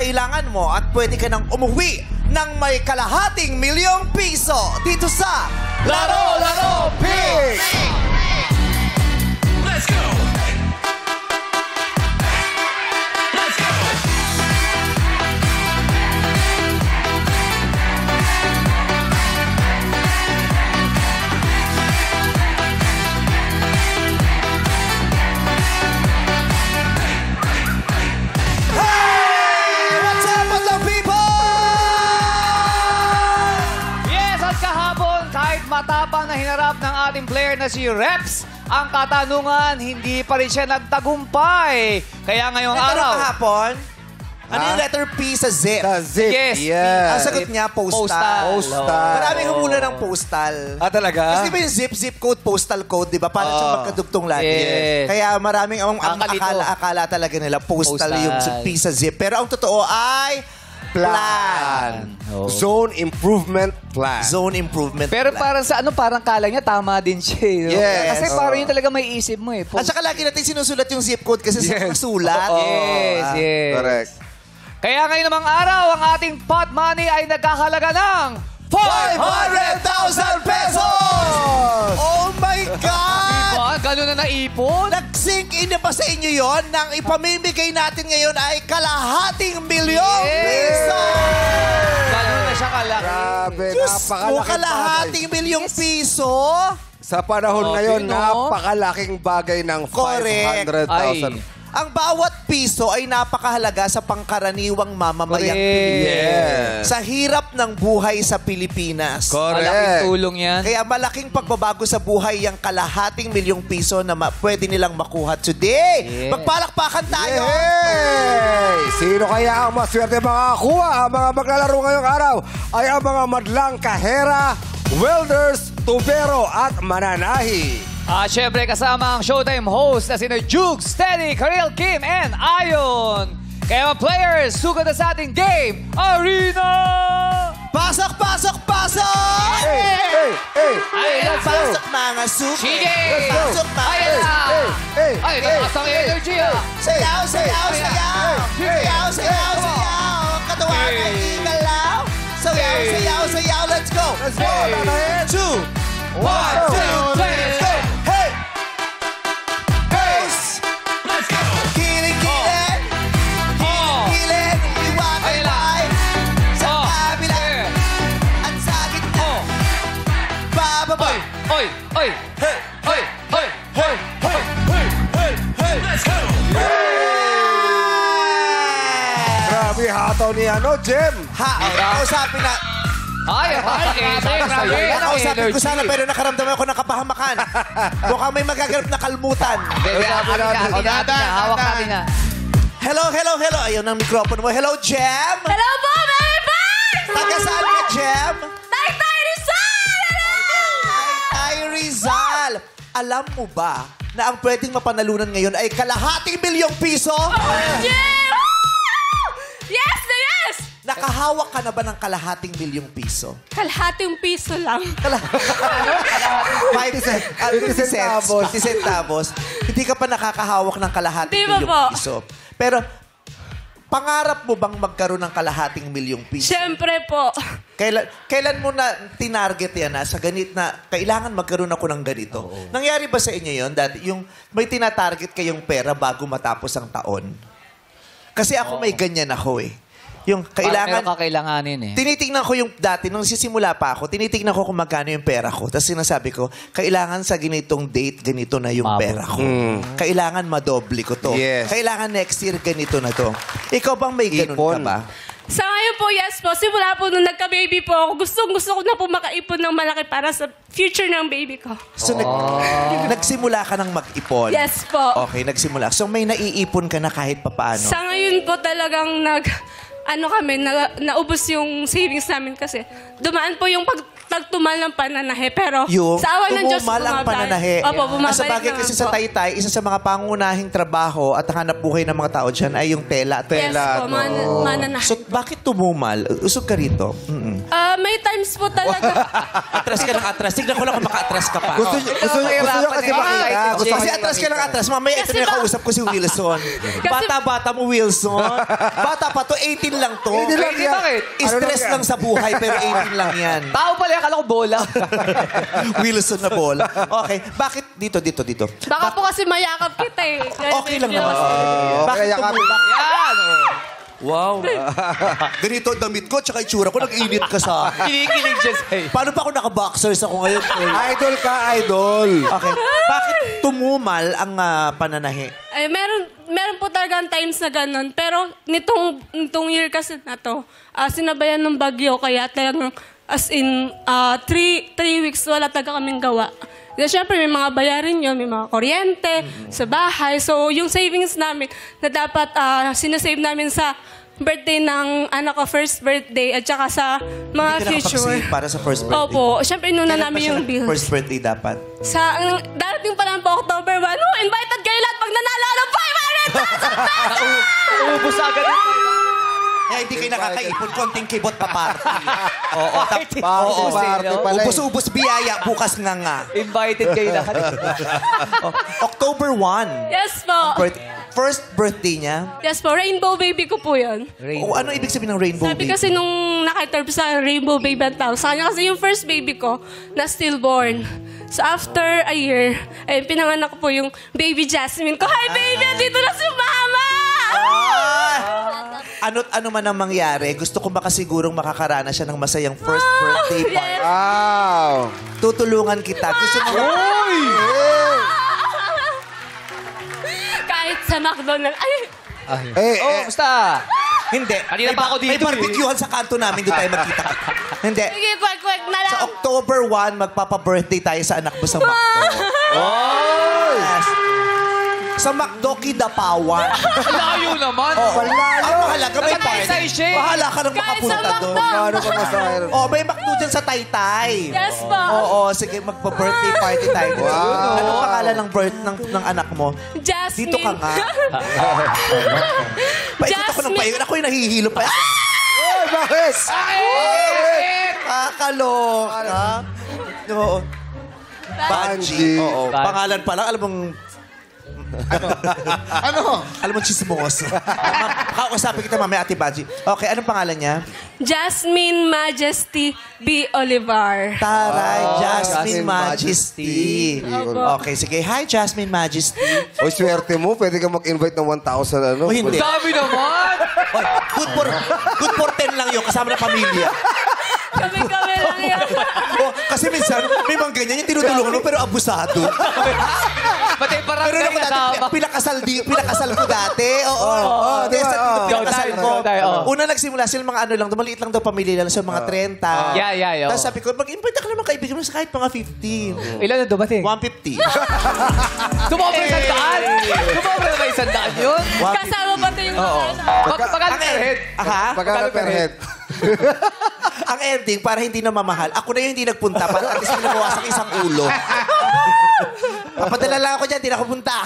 kailangan mo at pwede ka nang umuwi ng may kalahating milyong piso dito sa Laro Laro Pig! Let's go! Matapang na hinarap ng ating player na si Reps, ang katanungan, hindi pa rin siya nagtagumpay. Kaya ngayong araw... kahapon, ano yung letter P sa zip? Sa zip, Yes. Ang sagot niya, postal. Maraming humula ng postal. Talaga? Kasi di ba yung zip code, postal code, di ba? Para siyang magkadugtong lagi. Yes. Kaya maraming ang akala talaga nila, postal yung P sa zip. Pero ang totoo ay... Plan. Zone Improvement Plan. Zone Improvement Pero Plan. parang sa parang kala niya, tama din siya. No? Yes. Kasi parang yun talaga may isip mo eh. At saka lagi natin sinusulat yung zip code kasi sa sulat. Yes. Correct. Kaya ngayon namang araw, ang ating pot money ay nagkahalaga ng 500,000 pesos! Oh my God! Diba? Ganun na naipon? Nag-sink in na ba sa inyo yon? Nang ipamimigay natin ngayon ay kalahating milyong piso! Ganun na siya kalaki. Grabe, Diyos ko, napakalaking kalahating milyong piso? Sa panahon ngayon, no? napakalaking bagay ng Correct. 500,000. Ang bawat piso ay napakahalaga sa pangkaraniwang mamamayang Pilipino. Yes. Sa hirap ng buhay sa Pilipinas. Malaking Correct. tulong yan. Kaya malaking pagbabago sa buhay yung kalahating milyong piso na pwede nilang makuha today. Yeah. Magpalakpakan tayo. Yay! Sino kaya ang maswerte makakakuha? Ang mga maglalaro ngayong araw ay ang mga madlang kahera, welders, tubero at mananahi. Syempre kasama ang Showtime host na sina Jukes, Teddy, Karel, Kim, and Ayon. Kaya mga players, sugat na sa ating game, Arena! Pasok, pasok, pasok! Hey! Ayan, Pasok mga suki. Sige! Pasok mga Ayan na! Hey! Ay, nataas ang energy ah! Sayaw, sayaw, sayaw! Sayaw, sayaw, sayaw! Katawan ay igalaw! Sayaw, sayaw, sayaw! Let's go! Let's go! 1, 2, 3, let's go! Hey! Hey! Let's go! Kilig-kilig! Kilig-kilig! Iwakay-way! Sa kabila! At sa gitna! Bababa! Oy! Oy! Hey! Oy! Oy! Hey! Hey! Hey! Hey! Hey! Let's go! Grabe hataw ni Jem. Kausapin na. Ay, grabe! Nakausapin ko sana pero nakaramdaman ako ng kapahamakan. Mukhang may magaganap na kalmutan. Hawak natin na. Hello, hello, hello. Ayun ang mikropono mo. Hello, Jem. Hello po, Mary Bars! Taga saan ka, Jem? Tay Rizal! Tay Rizal. Alam mo ba na ang pwedeng mapanalunan ngayon ay kalahating milyong piso? Jim! Yes na yes! Nakahawak ka na ba ng kalahating milyong piso? Kalahating piso lang. 50 centavos. Hindi ka pa nakakahawak ng kalahating Di ba milyong po? piso. Pero, pangarap mo bang magkaroon ng kalahating milyong piso? Siyempre po. Kailan mo na tinarget yan na sa ganit na kailangan magkaroon ako ng ganito? Nangyari ba sa inyo yun? Dati yung may tinatarget kayong pera bago matapos ang taon? Kasi ako may ganyan ako eh. Yung kailangan... Meron kakailanganin eh. Tinitingnan ko yung dati, nung sisimula pa ako, tinitingnan ko kung magkano yung pera ko. Tapos sinasabi ko, kailangan sa ganitong date, ganito na yung pera ko. Kailangan madoble ko to. Yes. Kailangan next year, ganito na to. Ikaw bang may ganun ka ba? Sa ngayon po, yes po. Simula po nung nagka-baby po ako, gusto ko na po makaipon ng malaki para sa future ng baby ko. So, nagsimula ka ng mag-ipon? Yes po. Okay, nagsimula. So, may naiipon ka na kahit papaano? Sa ngayon po talagang naubos yung savings namin kasi dumaan po yung nagtumal ng pananahe. Pero Yung sa awa ng Diyos, tumumal ang bumabalik. pananahe. Opo, bumabalik Sa bagay naman kasi po. sa Taytay, isa sa mga pangunahing trabaho at hanap buhay ng mga tao dyan ay yung tela. Yes po, mananahe. So, bakit tumumal? Usog ka rito. May times po talaga. Atras ka ng atras. Tignan ko lang kung maka-atras ka pa. Gusto nyo kasi makita. Gusto Kasi atras ka ng atras. Mamaya ito na kausap ko si Wilson. Bata-bata mo, Wilson. Bata pa to, 18 lang to. 18 lang yan. Bakit? Stress lang sa buhay, pero 18 lang yan. Tao pala, akala ko bola. Wilson na bola. Okay. Bakit? Dito. Baka po kasi mayakap kita eh. Okay lang naman. Bakit kaya kami- tumulak? Yan. Wow. Ganito ang damit ko, tsaka itsura ko, nag-init ka sa akin. Kinikilig siya sa'yo. Paano pa ako naka-boxers ako ngayon? Idol ka, idol. Okay. Bakit tumumal ang pananahe? Ay, meron po talagang times na ganun. Pero nitong year kasi na to, sinabayan ng bagyo, kaya talagang as in 3 weeks wala talaga kaming gawa. Kasi syempre may mga bayarin yun, may mga kuryente sa bahay. So yung savings namin na dapat sinasave namin sa birthday ng anak ko, first birthday, at saka sa mga Hindi ka future. nakapag-save para sa first birthday. Opo, syempre inuna Kailan pa namin siya yung nag- bills. First birthday dapat. Darating pa lang po October 1, invited kayo lahat pag nanalo ako ng 500,000 pesos! Ubus agad ito. Eh, hindi kayo nakakaipon. Konting kibot pa party. Oo. Party no? pala. Ubus-ubus biyaya. Bukas nga. Invited kayo lahat. October 1. Yes po. First birthday niya. Yes po, rainbow baby ko po yun. O ano ibig sabihin ng rainbow Sabi baby? kasi nung nakiterp sa rainbow baby ang tawag sa kanya kasi yung first baby ko na stillborn. So after a year, ay pinanganak ko po yung baby Jasmine ko. Hi baby, andito na si mama! Ano man ang mangyari, gusto ko makasigurong makakaranas siya ng masayang first birthday party. Wow. Tutulungan kita. Gusto mo Kahit sa McDonald's. Ay, Basta. Hindi. Kanina pa ako dito, May barbecuehan sa kanto namin, doon tayo magkita. Hindi. sige, kwek na lang. Sa October 1, magpapa-birthday tayo sa anak mo sa McDo. Yes. Sa McDo, Kidapawan. Layo naman. Ang mahalaga, may Nakatay sa party. isye. Bahala ka nang Kahit makapunta sa doon. McDo. Ano pa masahir? May McDo dyan sa Taytay. Yes po. Oo, sige, magpa-birthday party tayo. Wow. Anong pangalan ng anak mo? Jasmine. Dito ka nga. Paikot ako ng paikot. Ako yung nahihilo pa. Oy, bakit? Kakaloka. Oo. Banji. Oo. Banji. Pangalan pa lang. Alam mong... Alam mong chismoso. Kakausapin kita mamaya, Ate Banji. Okay, anong pangalan niya? Jasmine Majesty B. Olivar. Taray, Jasmine Jasmine Majesty. Opo. Okay, sige. Hi, Jasmine Majesty. Oy, swerte mo. Pwede ka mag-invite ng 1,000 ano. O hindi. Dami naman. Oy, good for 10 lang yun, kasama ng pamilya. Kami lang yan. Kasi minsan, may mga ganyan yung tinutulungan mo, pero abusado. Pati parang Pero ako dati, pinakasal ko dati. Oo. diba? Pinakasal Ikaw ko. tayo, oo. Una nagsimula sila mga ano lang, maliit lang daw pamilya lang sa mga 30. Yeah, Tapos sabi ko, mag-invite ka naman kaibigan mo sa kahit mga 15. Ilan na dumating? 150. Sumobra 100? Sumobra na 100 yun? Kasama pati yung mga Pagkano per head? Aha. Pagkano per head? Ang ending, para hindi na mamahal, ako na yung hindi nagpunta para at least may nabawasan isang ulo. Papadala lang ako dyan, hindi na ako punta.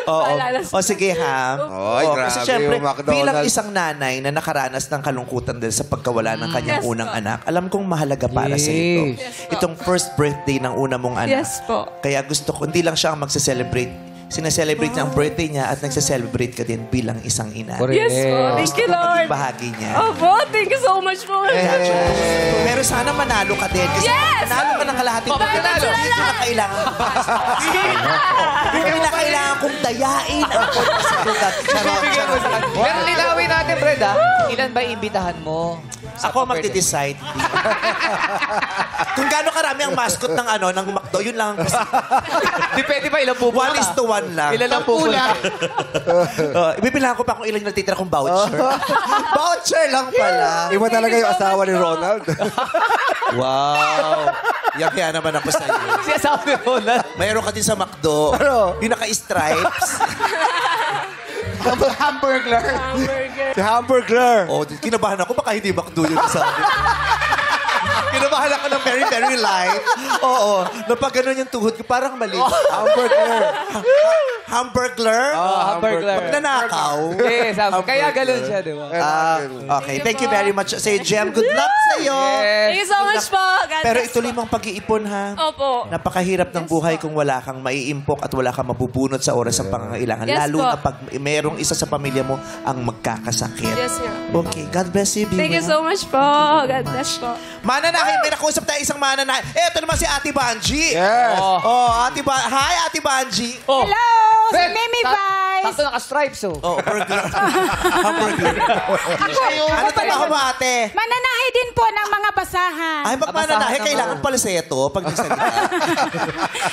Oo. O sige ha. Oy, Oo, grabe kasi syempre, yung McDonald's. bilang isang nanay na nakaranas ng kalungkutan dahil sa pagkawala ng kanyang Yes, unang po. anak, alam kong mahalaga para sa ito. Yes. Itong first birthday ng una mong anak. Yes po. Kaya gusto ko, hindi lang siya ang magse-celebrate. Sineselebrate niya ang birthday niya at nagse-celebrate ka din bilang isang ina. Correct. Yes po. Thank you, Lord. Bahagi niya. Opo, thank you so much po. Pero sana manalo ka din. Kasi Yes! manalo ka ng kalahating Manalo! Hindi ko na kailangan. Hindi na kailangan kong dayain ang pagkasatugat. Bibigyan mo sa kanya. Pero linawin natin, Fred, ha? Ilan ba iimbitahan mo? Ako magde-decide. Kung gaano karami ang mascot ng ng McDo, yun lang ang Depende pa ilang pupunta. 1:1 lang. Ilan lang pupunta? Ibibilangan ko pa kung ilan yung natitira kong voucher. Voucher lang pala. Iba talaga yung asawa ni Ronald. Wow. Yan kaya naman ako sa iyo. Siya sabi mo na. Mayroon ka din sa McDo. Ano? Yung naka-stripes. Hamburger. Si Hamburglar. Oh, kinabahan ako. Baka hindi McDo yun sa akin. Kinakabahan ako ng very, very light. Oo. Napag ganun yung tuhod ko, parang mali. Hamburger. Hamburglar? Hamburglar. Magnanakaw? Yes, kaya ganun siya, di ba? Okay, thank you very much. Say, Jem, good luck sa'yo. Thank you so much po. God Pero bless ituloy mong pag-iipon, ha? Opo. Napakahirap ng buhay kung wala kang maiimpok at wala kang mabubunot sa oras ng pangangailangan. Yes Lalo po. na pag merong isa sa pamilya mo ang magkakasakit. Yes, sir. Okay, God bless you, Thank you Bima. so much po. God bless po. Mananahin, may nakausap tayo isang mananahin. Ito naman si Ate Banji. Yes. Hi, Ate Banji. Oh. Hello! Si Ben, Mimi Vice! Takto naka-stripes, oh. Oh, burglar. Hamburger. Ano trabaho mo, ate? Mananahi din po ng mga basahan. Ay, magmananahi, Basahan kailangan pala sa ito pag nagsalita.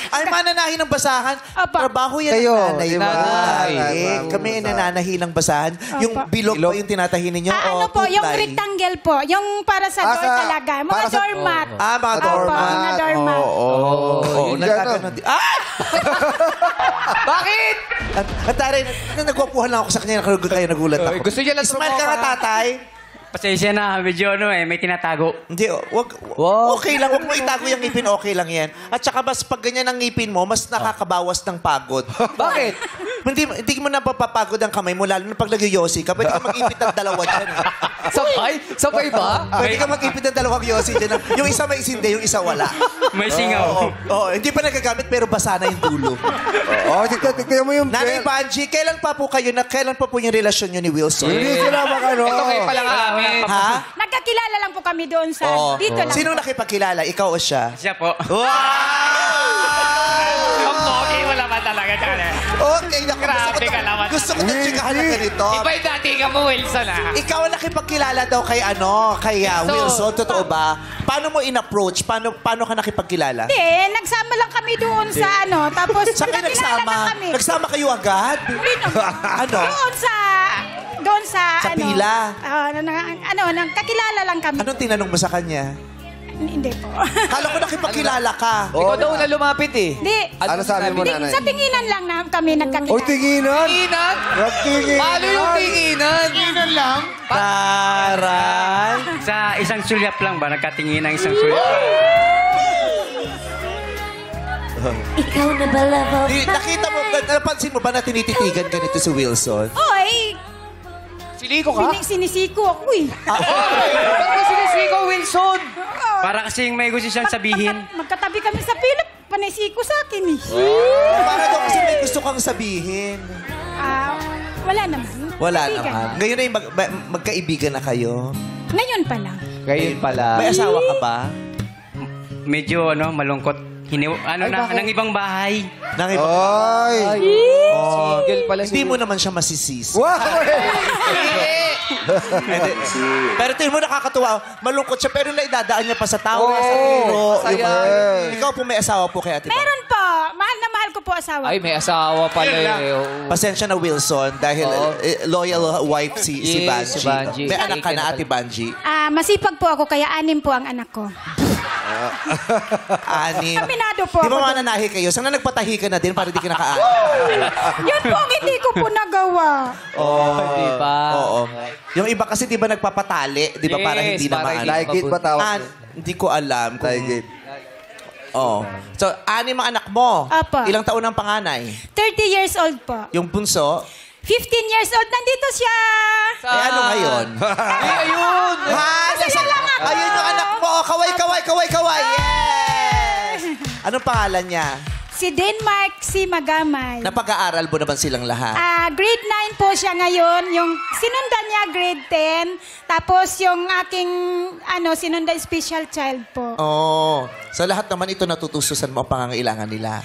Ay, mananahi ng basahan. Opo. Trabaho yan Kayo, ng nanay di mo. ba? Ay, Nanay. kami ay nananahi ng basahan. Yung bilog po yung tinatahi ninyo. Ano po, yung rectangle po. Yung para sa door sa- talaga. Mga para sa- doormat. Mga Opo, doormat. mga doormat. Oo, Yung nagkaganon din. Ah! Bakit? At taray, nagwapuhan lang ako sa kanya, kaya nagulat ako. Gusto niya lang Smile ka nga, tatay. Pasensya na, medyo may tinatago. Hindi, okay lang. Wag mo itago yung ngipin, okay lang yan. At saka mas pag ganyan ang ngipin mo, mas nakakabawas ng pagod. Bakit? Hindi mo na papapagod ang kamay mo, lalo na pag nag-yosi ka. Pwede ka mag-ipit ng dalawa dyan. Sabay? Sabay ba? Pwede ka mag-ipit ng dalawang yosi dyan. Yung isa may isinde, yung isa wala. May singaw. Hindi pa nagagamit, pero basa na yung dulo. Tignan mo yung Nanay Banji, kailan pa po yung relasyon nyo ni Wilson? Hindi sila makano. Ito kayo pala nga amin. Ha? Nagkakilala lang po kami doon sa... Dito lang. Sinong nakipagkilala? Ikaw o siya? Siya po. Wow! Okay, wala pa talaga dyan eh. Okay, naku. Grabe ka naman. Gusto ko itong chikahan na ganito. Iba yung dati ka mo, Wilson, ah. Ikaw ang nakipagkilala daw kay Wilson. Totoo ba? Paano mo in-approach? Paano ka nakipagkilala? Hindi, nagsama lang kami doon sa ano. Tapos Saan kayo nagkakilala nagsama? na kami. Nagsama kayo agad? Hindi naman. Ano? Doon sa Sa ano. pila? Nagkakilala lang kami. Anong tinanong mo sa kanya? Hindi po. Kala ko nakipagkilala ka. Ikaw daw na lumapit, eh. Hindi. Ano sabi mo, nanay? Sa tinginan lang na kami nagkakilala. O, tinginan. Tinginan? Nagtinginan. Paano yung tinginan? Tinginan lang? Taray. Sa isang sulyap lang ba? Nagkatingin ng isang sulyap. Ikaw na ba love of Nakita mo, napansin mo ba na tinititigan ka nito si Wilson? Oy, Siliko ka? sinisiko ako eh. Ba't mo sinisiko, Wilson? Para kasing may gusto siyang sabihin. Magkatabi kami sa pila, panisiko sa akin eh. Para daw kasi may gusto kang sabihin. Wala naman. Wala Kaibigan. naman. Ngayon ay magkaibigan na kayo. Ngayon pa lang. Ngayon pala. May asawa ka ba? Medyo malungkot. Ng ibang bahay. Nang iba? Ay. Single pala Hindi mo naman siya masisisi. Wow. Hindi. Pero tingin mo nakakatuwa. Malungkot siya pero naidadaan niya pa sa tawa, sa biro. masaya. Ikaw po may asawa po kay Ate Bang. Meron po. Mahal na mahal ko po asawa. Ay, may asawa pala, eh. Oo. Pasensya na Wilson dahil loyal wife si Yes, Banji. si Banji. May anak ka na Kaya Ate Banji. Masipag po ako, kaya 6 po ang anak ko. Anim. Aminado po Di ba ako mananahi kayo? Sana nagpatahi ka na din para di ka naka-anim. Yun po ang hindi ko po nagawa. Di ba? Oo. Yung iba kasi di ba nagpapatali? Di ba para Yes, hindi na para maano? hindi Like it ba tawag? Hindi ko alam. Kung... Like it. Oo. So, 6 ang anak mo. Apa. Ilang taon ang panganay? 30 years old po. Yung bunso? 15 years old, nandito siya. Eh, ano ngayon? Ay, ayun! Hi! Ayun yung anak mo. Oh, kaway, kaway, kaway, kaway. Yes! Anong pangalan niya? Si Denmark, si Magamay. Napag-aaral mo naman silang lahat. Grade 9 po siya ngayon. Yung sinundan niya grade 10. Tapos yung aking sinundan special child po. Oo. Sa lahat naman ito natutususan mo ang pangangailangan nila.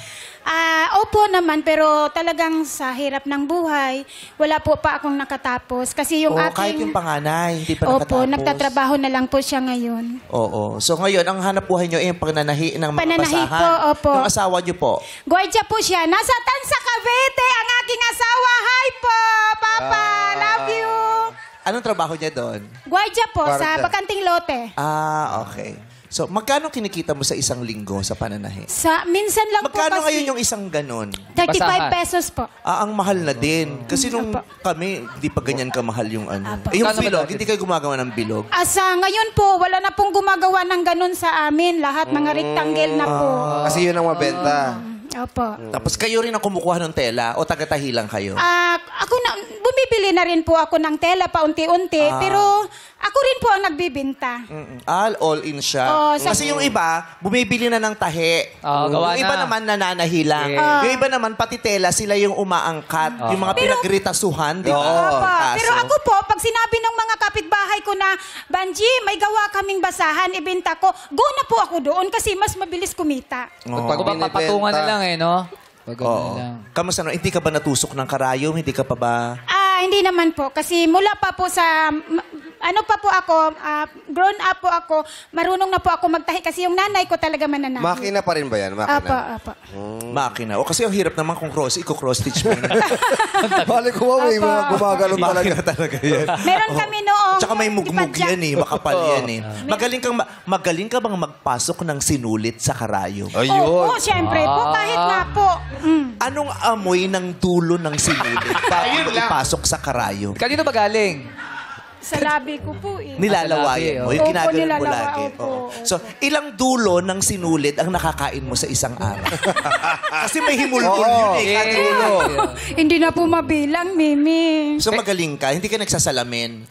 Opo naman, pero talagang sa hirap ng buhay, wala po pa akong nakatapos. Kasi yung Oo, aking... kahit yung panganay, hindi pa Opo, nakatapos. nagtatrabaho na lang po siya ngayon. Oo. So ngayon, ang hanap buhay nyo ay yung pagnanahi ng mga Pananahi basahan. po, opo. Yung asawa nyo po. Gwardiya po siya. Nasa Tansa, Cavite, ang aking asawa. Hi po, Papa. Love you. Anong trabaho niya doon? Gwardiya po sa Gwardiya. Bakanting Lote. Okay. So, magkano kinikita mo sa isang linggo sa pananahe? Minsan lang Magkano po kasi. ngayon yung isang ganon? 35 Basahan. pesos po. Ang mahal na din. Kasi nung Apa. kami, hindi pa ganyan kamahal yung ano. Apa. Yung Kano bilog, ba dati? hindi kayo gumagawa ng bilog. Sa ngayon po, wala na pong gumagawa ng ganun sa amin. Lahat mga rectangle na po. Kasi yun ang mabenta. Opo. Tapos kayo rin ang kumukuha ng tela o tagatahi lang kayo? Ako na, bumibili na rin po ako ng tela paunti-unti, pero ako rin po ang nagbibinta. All in siya. Kasi yung iba, bumibili na ng tahe. Gawa Yung iba na. naman nananahi lang. Yung iba naman, pati tela, sila yung umaangkat. Yung mga pinagritasuhan, di ba? Opo. Kaso, Pero ako po, pag sinabi ng mga kapitbahay ko na, Banji, may gawa kaming basahan, ibenta ko, go na po ako doon kasi mas mabilis kumita. Pag papatungan na lang no? Pag ganun Oo. na lang. Kamusta no? Hindi ka ba natusok ng karayom? Hindi ka pa ba... Hindi naman po. Kasi mula pa po sa, ano pa po ako, grown up po ako, marunong na po ako magtahi kasi yung nanay ko talaga mananahi. Makina pa rin ba yan? Makina? Apa. Makina. O kasi ang hirap naman kung cross-stitch mo. Balik ko may mga gumagano talaga. Makina talaga yan. Meron kami noong... Tsaka may mugmug ipadya. yan eh. Makapal yan eh. Magaling ka bang magpasok ng sinulit sa karayom? Oo, syempre po. Kahit nga po. Anong amoy ng dulo ng sinulit bago ipasok sa karayom? Kanino ba galing? Sa labi ko po eh. Nilalawayan mo. Opo, Yung ginagano mo nilalawa, lagi. opo. Oo. So, ilang dulo ng sinulit ang nakakain mo sa isang araw? Kasi may himulbul yun eh. Yeah. Kada dulo. Hindi na po mabilang, Mimi. So, magaling ka. Hindi ka nagsasalamin.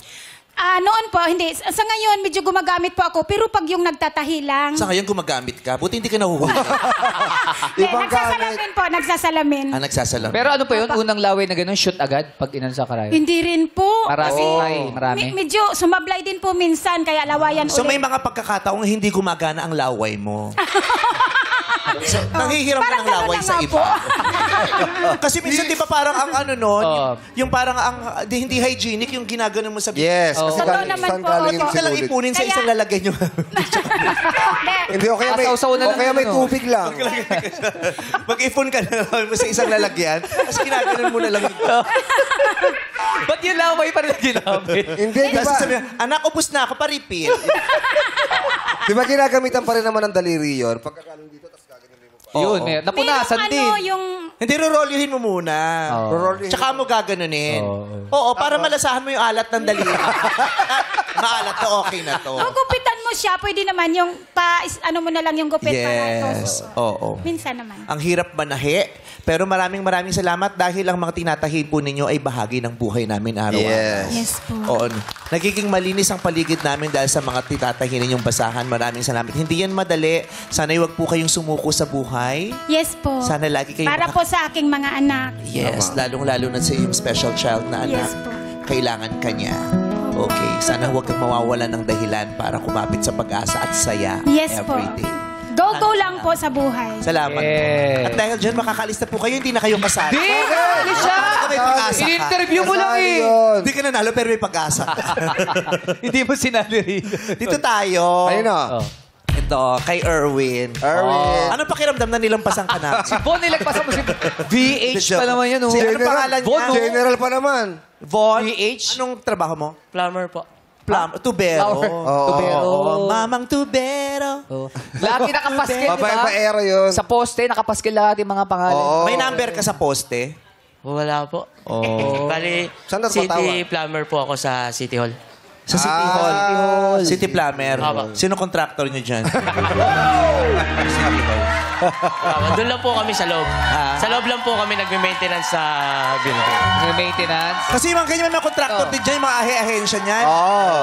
Noon po, hindi. Sa ngayon, medyo gumagamit po ako. Pero pag yung nagtatahi lang... Sa ngayon gumagamit ka. Buti hindi ka nahuhuli. Hindi, nagsasalamin po, nagsasalamin. Nagsasalamin. Pero ano pa yun? Unang laway na ganun, shoot agad pag inan sa karayo. Hindi rin po. Marami. Medyo sumablay din po minsan, kaya lawayan So, may ulit. mga pagkakataong hindi gumagana ang laway mo. So, nanghihiram ka Parang ng laway ganun sa na nga iba. Kasi minsan, di ba parang ang ano nun, yung parang ang hindi hygienic yung ginagano mo sa Yes, kasi Totoo galing, naman saan po, galing opo. yung Huwag ka lang sinulit? ipunin sa Kaya- isang lalagyan nyo. Hindi, o kaya may, Sasaw-saw na o lang kaya may ano. tubig lang. Mag-ipon ka na naman mo sa isang lalagyan. Tapos ginaganon mo na lang ito. Ba't yung laway pa rin ginamit? Hindi, di Tapos ba? sabi niya, anak, ubus na ako, pa-refill. Di ba ginagamitan pa rin naman ng daliri yun? Pagkakalang dito, tapos gagawin mo pa. Yun, napunasan Merong din. yung... Hindi, rorolyuhin mo muna. Tsaka mo gaganunin. Oo, para malasahan mo yung alat ng daliri. Maalat to, okay na to. Kung gupitan mo siya, pwede naman yung ano mo na lang yung gupit para Yes. to. Oo. Minsan naman. Ang hirap manahi. Pero maraming salamat dahil ang mga tinatahi po ninyo ay bahagi ng buhay namin araw-araw. Yes. Yes po. Oo. Nagiging malinis ang paligid namin dahil sa mga tinatahi ninyong basahan. Maraming salamat. Hindi yan madali. Sana'y wag po kayong sumuko sa buhay. Yes po. Sana lagi kayong Para po sa aking mga anak. Yes, lalong-lalo na sa iyong special child na anak. Yes po. Kailangan ka niya. Okay, sana huwag kang mawawalan ng dahilan para kumapit sa pag-asa at saya Yes po. every day. Go lang po sa buhay. Salamat. Yes. At dahil dyan, makakaalis na po kayo, hindi na kayo kasali. Di! Alis siya! May pag-asa ka. In-interview mo lang Kasali eh. yun. Hindi ka nanalo, pero may pag-asa ka. Hindi mo sinali rin. Dito tayo. Ayun na. Ito, kay Erwin. Erwin. Anong pakiramdam na nilampasan ka na? Bon, nilagpasan mo si VH pa naman yan. Oh. Si ano pangalan niya? Von, no? General pa naman. Von. VH? Anong trabaho mo? Plumber po. Tubero. Flower. Tubero. Mamang tubero. Lagi nakapaskil, di Babae ba? pa era yun. Sa poste, nakapaskil lahat yung mga pangalan. Oo. May number ka sa poste? Wala po. Bali, Saan nagpatawa? city plumber po ako sa City Hall. Sa City Hall. City Plumber. Tama. Sino contractor niyo dyan? Doon lang po kami sa loob. Sa loob lang po kami nagme-maintenance sa building. Yung maintenance. Kasi mga ganyan may mga contractor din dyan, yung mga ahensya niyan. Oo.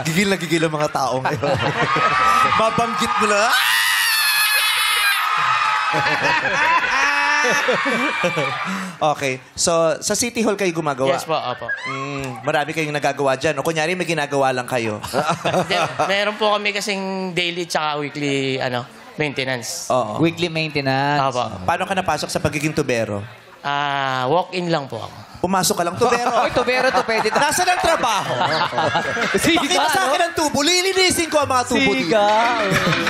Gigil ang mga tao ngayon. Mabanggit mo na. Okay. So, sa City Hall kayo gumagawa? Yes po, opo. Marami kayong nagagawa dyan. O kunyari, may ginagawa lang kayo. Then, meron po kami kasing daily tsaka weekly maintenance. Oo. Weekly maintenance. Opo. Paano ka napasok sa pagiging tubero? Walk-in lang po ako. Pumasok ka lang, tubero. Oy, tubero to, pwede to. Nasaan ang trabaho? Pakita sa akin ang tubo. Lilinisin ko ang mga tubo dito.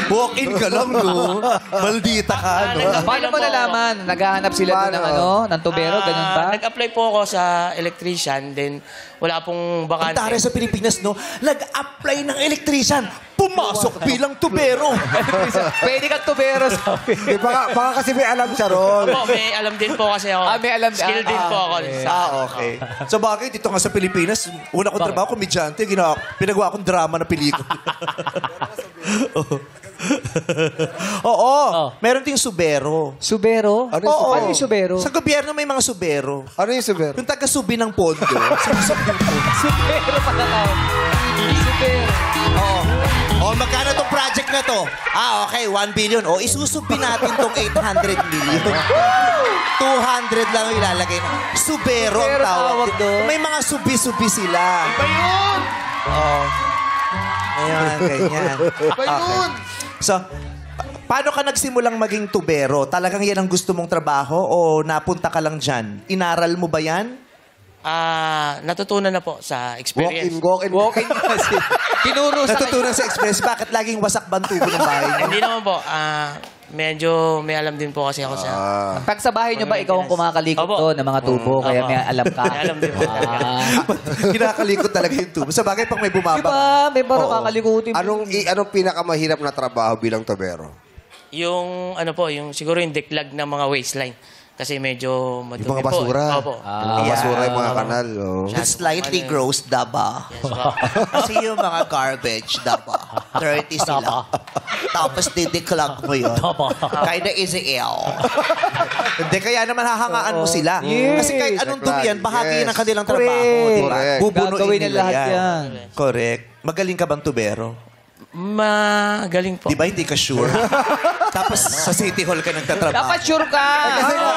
Walk-in ka lang, no? Maldita ka, no? Paano mo nalaman? Naghahanap sila doon ng ng tubero, ganun ba? Nag-apply po ako sa electrician, then wala pong Ang bakante. tare sa Pilipinas, no? Nag-apply ng electrician. Pumasok bilang tubero. Pwede kang tubero, sabi. Baka kasi may alam siya ron. Opo, may alam din po kasi ako. May alam. Skill din po ako. Okay. So bakit dito nga sa Pilipinas, una kong trabaho, komedyante, pinagawa akong drama na pelikula. Oo. Meron ding subero. Subero? Ano yung Paano yung subero? Sa gobyerno may mga subero. Ano yung sabihin? Yung taga-subi ng pondo. Sumisubing pondo. Subero pala tawag. Subero. Oo. Magkano tong project na to? Okay, 1 billion. Isusubi natin tong 800 million. 200 lang yung ilalagay. Subero ang Subero tawag. tawag doon. May mga subi-subi sila. Iba yun! Oo. Ayan, ganyan. Iba yun! So, paano ka nagsimulang maging tubero? Talagang yan ang gusto mong trabaho o napunta ka lang dyan? Inaral mo ba yan? Natutunan na po sa experience. Walk-in kasi. Tinuro sa Natutunan sa Express, bakit laging wasak ba ang tubo ng bahay niyo? Hindi naman po. Medyo may alam din po kasi ako sa... Pag sa bahay nyo ba, ikaw ang kumakalikot Opo. to ng mga tubo, kaya may alam ka? May alam din po talaga. Kinakalikot talaga yung tubo. Sa bagay, pag may bumaba. Diba? May parang kakalikutin. Anong pinakamahirap na trabaho bilang tubero? Yung siguro yung deklag ng mga waistline. Kasi medyo madumi Yung mga basura. po. Opo. Yung mga basura, yung mga kanal. Oh. The slightly gross daba. Yes, po. Kasi yung mga garbage daba. Dirty sila. Tapos didiklag mo yun. Kinda easy ill. Hindi, kaya naman hahangaan mo sila. Kasi kahit anong dumi yan, bahagi Yes. ng kanilang trabaho. Diba? Correct. Bubunuin Gagawin nila nila lahat yan. Correct. Magaling ka bang tubero? Magaling po. Di ba hindi ka sure? Tapos sa City Hall ka nagtatrabaho. Dapat sure ka.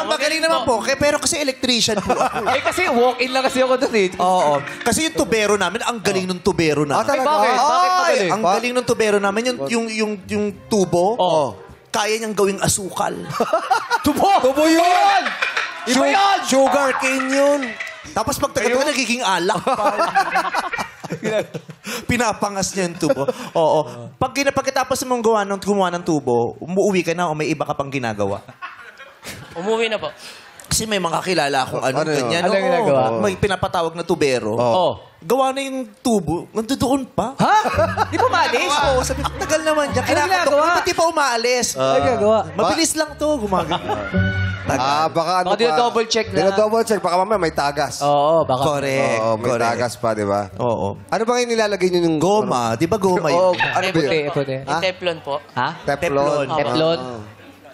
Magaling naman po. Pero kasi electrician po ako. Kasi walk-in lang kasi ako doon eh. Oo. Kasi yung tubero namin, ang galing ng tubero namin. Ay, bakit? Bakit magaling? Ang galing ng tubero namin, yung tubo, kaya niyang gawing asukal. Tubo! Tubo yun! Iba yun! Sugar cane yun. Tapos pag taga nagiging alak pa. Pinapangas niya yung tubo. Oo. Pagkatapos mong gumawa ng tubo, umuwi ka na o may iba ka pang ginagawa. Umuwi na po. Kasi may mga kilala akong Ano yun? ganyan. Ano yung ginagawa? May pinapatawag na tubero. Gawa na yung tubo. Nandoon pa. Ha? Di pa maalis? Oo, sabi ko, tagal naman dyan. Ano Kinakatok ginagawa? mo, ba't di pa umaalis? Ay, gagawa. Mabilis lang to, gumagana. Baka ano Baka dino-double check na. Dino-double check. Baka mamaya may tagas. Oo, baka. Correct. Oo, may correct. tagas pa, di ba? Oo. Ano ba yung nilalagay nyo yung Goma. Di ba goma Oo, yun? ano ba yun? Puti. Yung Teflon po. Ha? Teflon. Teflon.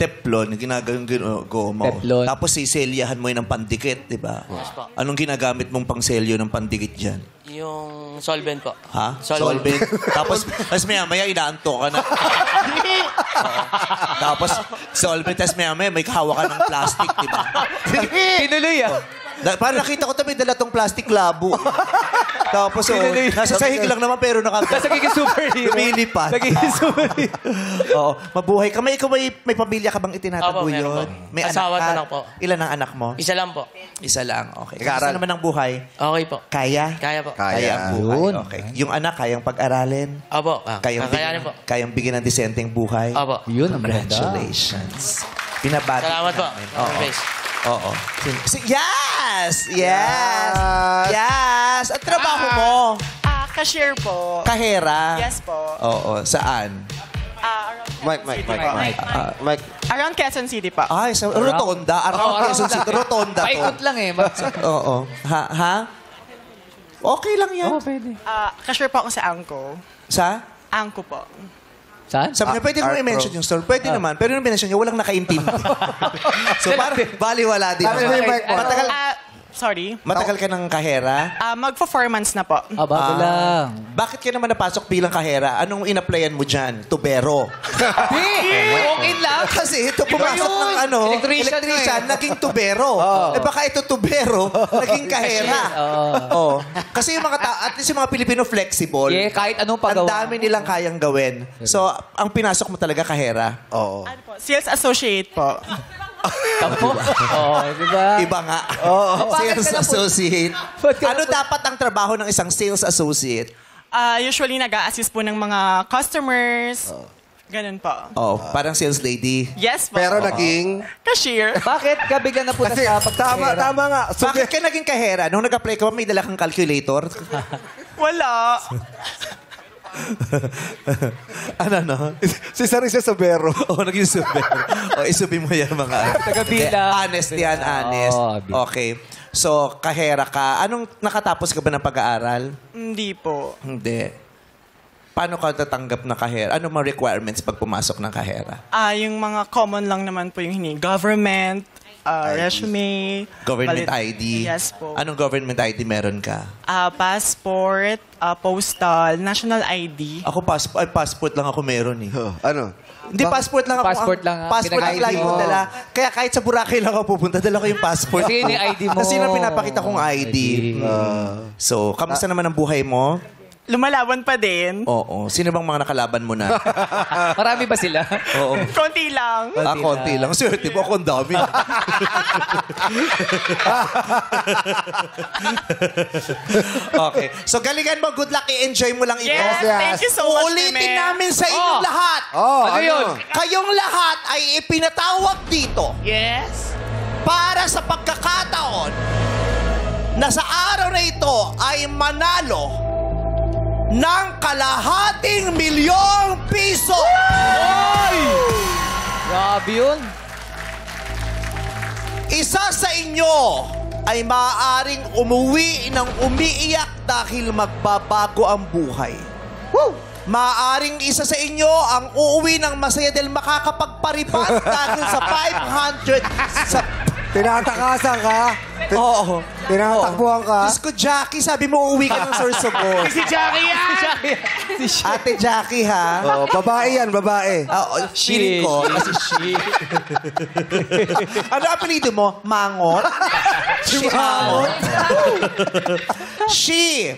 Teflon, ginagawang goma. Teflon. Tapos siselyahan mo yun ng pandikit, di ba? po. Anong ginagamit mong pangselyo ng pandikit dyan? Yung solvent po. Ha? Solvent. Tapos maya inaanto ka na. Oo. Tapos solvent, tapos maya may kahawa ka ng plastic, di ba? Tinuloy ah. Parang nakita ko may dala tong plastic labo. Tapos nasa sahig lang naman pero Tapos nagiging superhero. lumilipad. Nagiging superhero. Oo, mabuhay ka. Ikaw may pamilya ka bang itinatago Opo, meron yun? po. May Asawa anak ka? at anak po. Ilan ang anak mo? Isa lang po. Isa lang. Okay. Nag-aaral? Kamusta naman ang buhay? Okay po. Kaya? Kaya po. Kaya. ang buhay. Yun. Okay. Yung anak, kayang pag-aralin? Opo. Kayang Kakayanin po. bigyan ng disenteng buhay? Opo. Yun, ang ganda. Congratulations. Pinabati Salamat po. namin. Oo. Grace. Oo. Yes! Yes! Yes! Ang trabaho mo? Cashier po. Kahera? Yes po. Oo. Saan? Mike. Around Quezon City pa. Ay, sa Rotonda. Around Quezon City. Rotonda to. Paikot lang eh. Oo. Ha? Okay lang yan. Cashier po ako sa Angko. Sa? Angko po. Saan? Sabi niya, pwede mo i-mention yung store. Pwede naman. Pero yung mention niya, walang nakaintindi. So, parang baliwala din. Sabi mo yung mic mo. Sorry. Matagal ka ng kahera? Magpo-4 months na po. Bago lang. Bakit ka naman napasok bilang kahera? Anong in-applyan mo dyan? Tubero. Walk-in lang. Kasi ito pumasok ng electrician, naging tubero. Eh baka ito tubero, naging kahera. Oh. Kasi yung at least yung mga Pilipino flexible. Yeah, kahit anong Ang pagawa. dami nilang kayang gawin. So, ang pinasok mo talaga kahera. Oo. Ano po? Sales associate po. Tampo? Oo, di ba? Iba nga. Bakit Sales ka na po- associate. Ba't ka na Ano po- dapat ang trabaho ng isang sales associate? Usually, nag-a-assist po ng mga customers. Ganun po. Oh, parang sales lady. Yes po. Pero naging... Cashier. Bakit ka bigyan na po Kasi sa tama nga. Bakit ka naging kahera? Nung nag-apply ka ba, may dala kang calculator? Wala. ano? Si Sarisa Sobero. Oo, naging super. Isubi mo yan mga... Taga-bilang. Honest yan, honest. Oo, Okay. So, kahera ka. Anong nakatapos ka ba ng pag-aaral? Hindi po. Hindi. Paano ka tatanggap na kahera? Ano mga requirements pag pumasok ng kahera? Yung mga common lang naman po yung hini. Government, resume. Government valid- ID? Yes po. Anong government ID meron ka? Passport, postal, national ID. Ako, passport lang ako meron eh. Ano? Hindi, passport lang ako. Passport lang, Passport lang pinag-ID lagi mo. kong dala. Kaya kahit sa Boracay lang ako pupunta, dala ko yung passport. Kasi yun yung ID mo. Kasi yun ang pinapakita kong ID. So, kamusta naman ang buhay mo? Lumalaban pa din. Oo. Sino bang mga nakalaban mo na? Marami ba sila? Oo. Konti lang. Konti lang. Swerte mo ako ang dami. Okay. So, galingan mo. Good luck. I-enjoy mo lang ito. Yes, thank you so much, Uulitin Meme. namin sa inyong lahat. Ano yun? Kayong lahat ay ipinatawag dito Yes. para sa pagkakataon na sa araw na ito ay manalo ng ₱250,000. Grabe yun. Isa sa inyo ay maaaring umuwi ng umiiyak dahil magbabago ang buhay. Maaaring isa sa inyo ang uuwi ng masaya dahil makakapagpariban dahil sa 500 sa... Tinatakasan ka? Oo. Tinatakbuhan ka? Diyos ko, Jackie, sabi mo uuwi ka ng Sorsogon. Si Jackie yan! Ate Jackie, ha? Oh, babae yan, babae. Feeling ko. Ano apelido mo? Mangot? Si Mangot? She,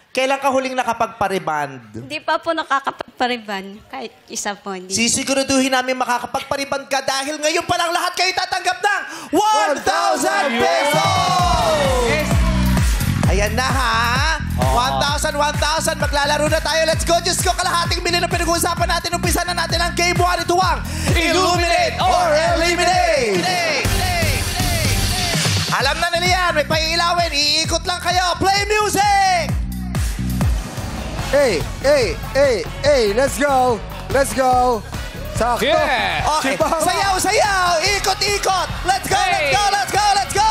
kailan ka huling nakapagpariband? Hindi pa po nakakapagpariban. Kahit isa po. Hindi. Sisiguraduhin namin makakapagpariband ka dahil ngayon pa lang lahat kayo tatanggap ng ₱1,000! Ayan na ha. 1,000, 1,000. Maglalaro na tayo. Let's go. Diyos ko, kalahating milyon na pinag-uusapan natin. Umpisa na natin ang Game 1. Ito ang Illuminate or Eliminate. Alam na nila yan. May paiilawin. Iikot lang kayo. Play music! Hey, let's go. Let's go. Sakto. Yeah. Okay. Chibang. Sayaw, sayaw. Ikot, ikot. Let's go, let's go, let's go, let's go.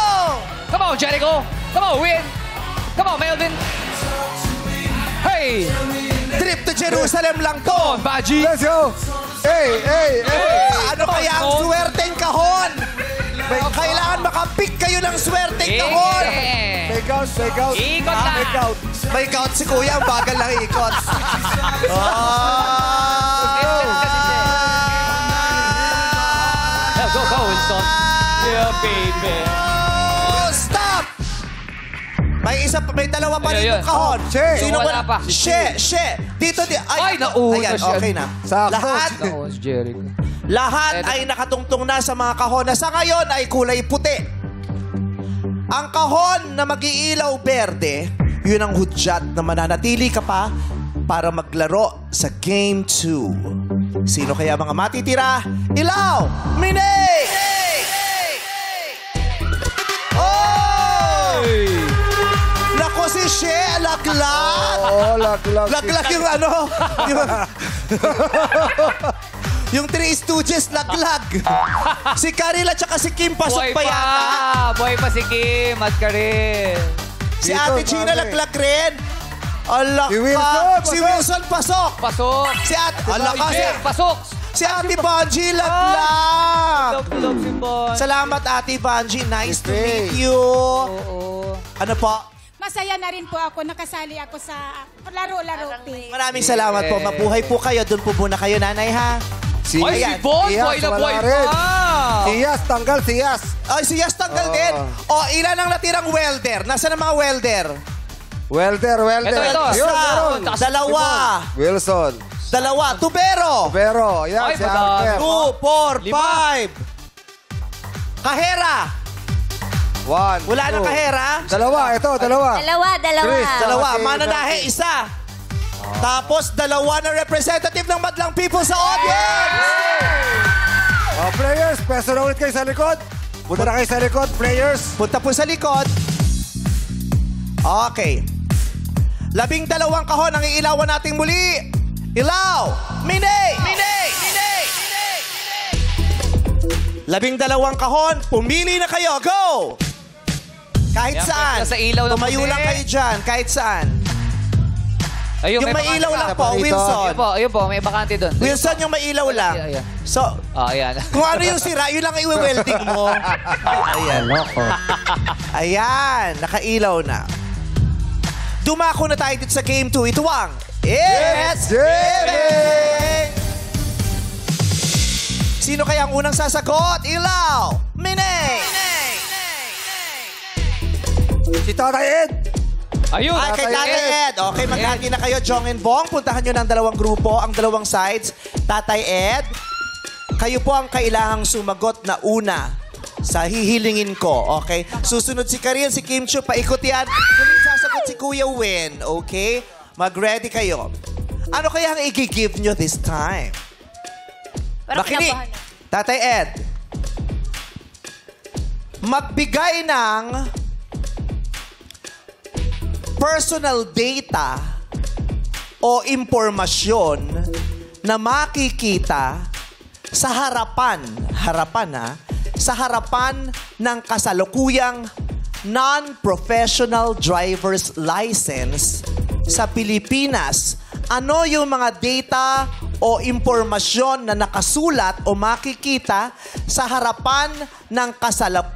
Come on, Jericho. Come on, win. Come on, Melvin. Hey. Trip to Jerusalem lang to. Come on, Baji. Let's go. Hey. Ano kaya ang swerteng kahon? Kailangan makapick kayo ng swerteng kahon. Yeah. Take out. Ikot lang. Take out. May count si Kuya, ang bagal lang ikot. Go, Wilson. Yeah, baby. Oh, stop! May dalawa pa Ano rin yun? yung kahon. She. Sino Wala pa. She. Dito. Ay, nauna Ayan, siya. okay na. Sakto. No, si Jericho. Lahat ay nakatungtong na sa mga kahon na sa ngayon ay kulay puti. Ang kahon na mag-iilaw berde, yun ang hudyat na mananatili ka pa para maglaro sa Game 2. Sino kaya mga matitira? Ilaw! Mine! Oh! Nako si She, laglag! Oh, laglag. Laglag yung ano? Yung Three Stooges, laglag. Si Karil at saka si Kim pasok pa yata. Boy pa si Kim at Karin. Si Dito, Ate Gina sabi. laglag rin. Alak Si Wilson, ka. pasok. Si Wilson pasok. Pasok. Si Ate, alak ka. Pasok. Si Ate Bonji, laglag. Love si Bon. Salamat, Ate Bonji. Nice to meet you. Oo. Ano po? Masaya na rin po ako. Nakasali ako sa laro-laro. Maraming salamat po. Mabuhay po kayo. Doon po muna kayo, nanay, ha? Si Ay, si Bon. Iyas, Boy na wala boy rin. pa. Si Iyas, tanggal si Iyas. Ay, si Yas tanggal din. O, ilan ang natirang welder? Nasaan ang mga welder? Welder. Ito. Yun, meron. Dalawa. Wilson. Dalawa. Tubero. Pero, yan, Ay, si madami. Arthur. 2, 4, 5. Kahera. 1, Wala na 2. kahera. Dalawa, ito, dalawa. Chris. Dalawa. Okay, Mananahe, isa. Tapos, dalawa na representative ng Madlang People sa audience. Players, peso na ulit kayo sa likod. Punta na kayo sa likod, players. Punta po sa likod. Okay. 12 kahon ang iilawan nating muli. Ilaw! Minay! 12 kahon, pumili na kayo. Go! Kahit Yan, saan. pwede sa ilaw ng Tumayo puti. lang kayo dyan, kahit saan. Ayun, Yung may bakante ilaw ka. lang po, Dito. Wilson. Ayun po, may bakante doon. Wilson, yung may ilaw lang. Ayan. So, Ayan. kung ano yung sira, yun lang i-welding mo. Ayan. Ayan, nakailaw na. Dumako na tayo dito sa Game 2. Ito ang It's Gaming! Sino kaya ang unang sasagot? Ilaw! Minay! Si Tatay Ed. Ayun. Kay Tatay Ed. Okay, maghati na kayo, Jong and Bong. Puntahan nyo ng dalawang grupo, ang dalawang sides. Tatay Ed, kayo po ang kailangang sumagot na una sa hihilingin ko, okay? Susunod si Karil, si Kim Chu, paikot yan. Huling sasagot si Kuya Win, okay? Mag-ready kayo. Ano kaya ang i-give nyo this time? Makinig. Tatay Ed, magbigay ng personal data o impormasyon na makikita sa harapan ng kasalukuyang non-professional driver's license sa Pilipinas. Ano yung mga data o impormasyon na nakasulat o makikita sa harapan ng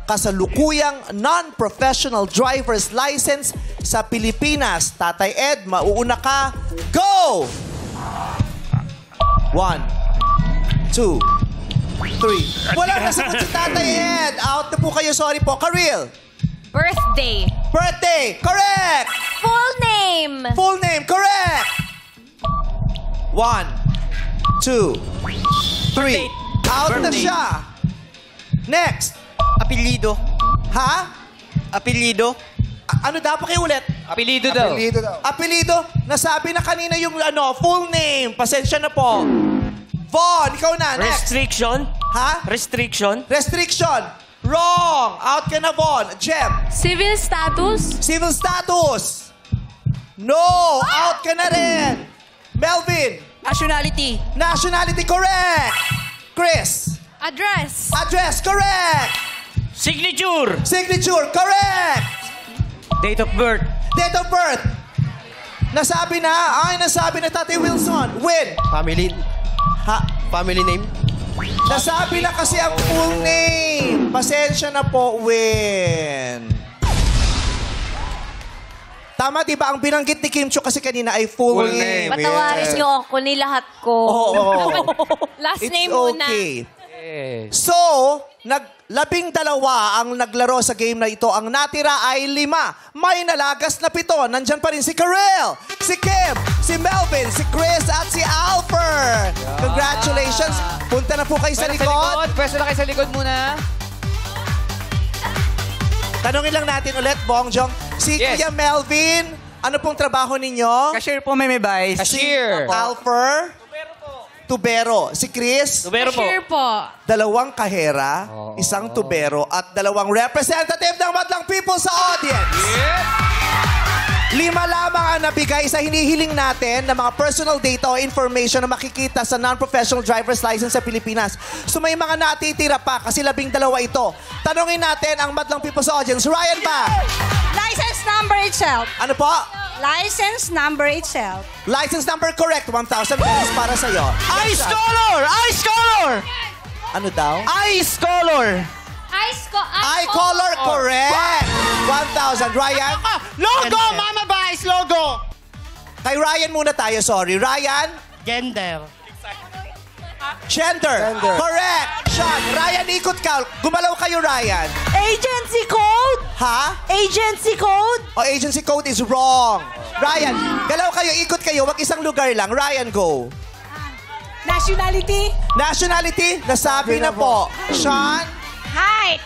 kasalukuyang non-professional driver's license sa Pilipinas? Tatay Ed, mauuna ka. Go! 1, 2, 3. Wala na sagot si Tatay Ed. Out na po kayo. Sorry po. Karil. Birthday. Birthday. Correct. Full name. Full name. Correct. 1, 2, 3. Out na siya. Next. Apelido. Ha? Apelido. Ano daw? Pakiulit. Apelido daw. Dito daw. Apelido. Nasabi na kanina yung full name. Pasensya na po. Von, ikaw na. Next. Restriction. Ha? Restriction. Restriction. Wrong. Out ka na, Von. Jem. Civil status. Civil status. No. Out ka na rin. Melvin. Nationality. Nationality. Correct. Chris. Address. Address. Correct. Signature. Signature. Correct. Date of birth. Date of birth. Nasabi na. Nasabi na Tatay Wilson. Win. Family. Ha? Family name. Nasabi na kasi ang full name. Pasensya na po, Win. Tama, di ba? Ang binanggit ni Kim Chu kasi kanina ay full name. Patawarin niyo ako ni lahat ko. Oo. Last It's name muna. okay. Yes. So, 12 ang naglaro sa game na ito. Ang natira ay 5. May nalagas na 7. Nandyan pa rin si Karel, si Kim, si Melvin, si Chris, at si Alper. Congratulations. Punta na po kayo sa likod. Pwesto na kayo sa likod muna. Tanungin lang natin ulit, Bongjong. Si Yes. Kuya Melvin, ano pong trabaho ninyo? Cashier po, may vice. Cashier. Alper? Tubero. Si Chris? Tubero po. Cashier po. 2 kahera, 1 tubero, at 2 representative ng Madlang People sa audience. 5 lamang ang nabigay sa hinihiling natin na mga personal data o information na makikita sa non-professional driver's license sa Pilipinas. So may mga natitira pa kasi 12 ito. Tanungin natin ang Madlang People sa audience. Ryan ba? License number itself. Ano po? License number itself. License number correct. 1,000 pesos para sa'yo. Ice color! Ice color! Ano daw? Ice color! Eye color correct. 1,000. Ryan? Logo! Mama Vice! Logo! Kay Ryan muna tayo, sorry. Ryan? Gender. Gender. Correct. Sean, Ryan, ikot ka. Gumalaw kayo, Ryan. Agency code. Ha? Agency code. O, agency code is wrong. Ryan, galaw kayo, ikot kayo. Wag isang lugar lang. Ryan, go. Nationality. Nationality, nasabi na po. Sean? Height.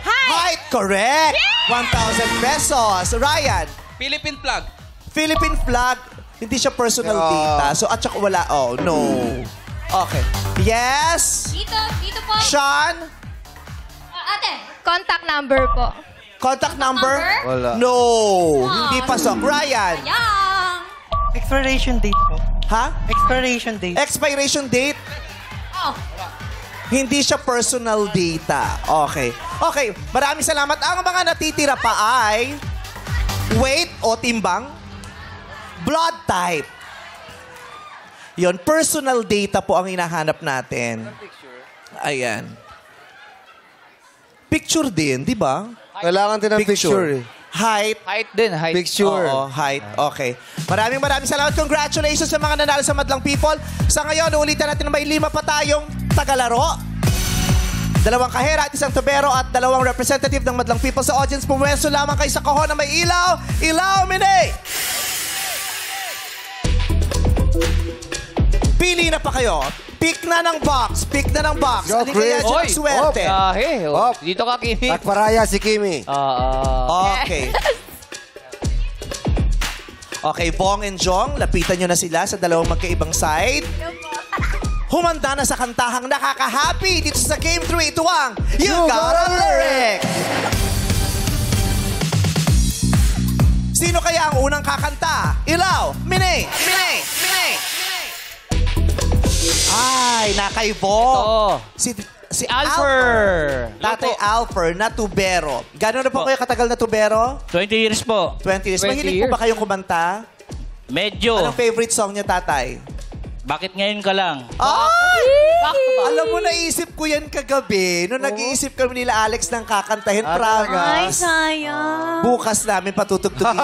Height, correct. 1,000 pesos. Ryan, Philippine flag. Philippine flag. Hindi siya personal data. So, at saka wala. Oh, no. Okay. Yes. Dito po. Sean, Ate, contact number po. contact number? Wala. No. Hindi pasok. Ryan. Yang. Expiration date po. Ha? Expiration date. Expiration date? Oh. Hindi siya personal data. Okay. Okay. Maraming salamat. Ang mga natitira pa ay weight o timbang, blood type. Yon, personal data po ang hinahanap natin. Ayan. Picture din, di ba? Kailangan din ng picture. Height. Height din, height. Picture. Oo, height. Okay. Maraming salamat. Congratulations sa mga nanalo sa Madlang People. Sa ngayon, ulitin natin na may 5 pa tayong tagalaro. 2 kahera at 1 tubero at 2 representative ng Madlang People sa audience. Pumwesto lamang kayo sa kahon na may ilaw. Ilaw, Mine! Pili na pa kayo. Pick na ng box. Pick na ng box. Go, Alin Chris. kaya dyan ang swerte? Hop. Dito ka, Kimi. At paraya si Kimi. Okay. Okay, Bong and Jong, lapitan nyo na sila sa 2 magkaibang side. Humanda na sa kantahang nakaka-happy dito sa Game 3. Ito ang You Got a Lyric! Sino kaya ang unang kakanta? Ilaw! Mine! Mine! Mine! Ay, nakaibo. Si Alfer. Tatay Alfer na tubero. Gano'n na po kayo katagal na tubero? 20 years po. 20 years. 20 Mahilig po ba kayong kumanta? Medyo. Anong favorite song niya, tatay? Bakit ngayon ka lang? Ay! Alam mo, naisip ko yan kagabi. Nung nag-iisip kami nila Alex ng kakantahin, promise. sayang. Bukas namin patutugtugin.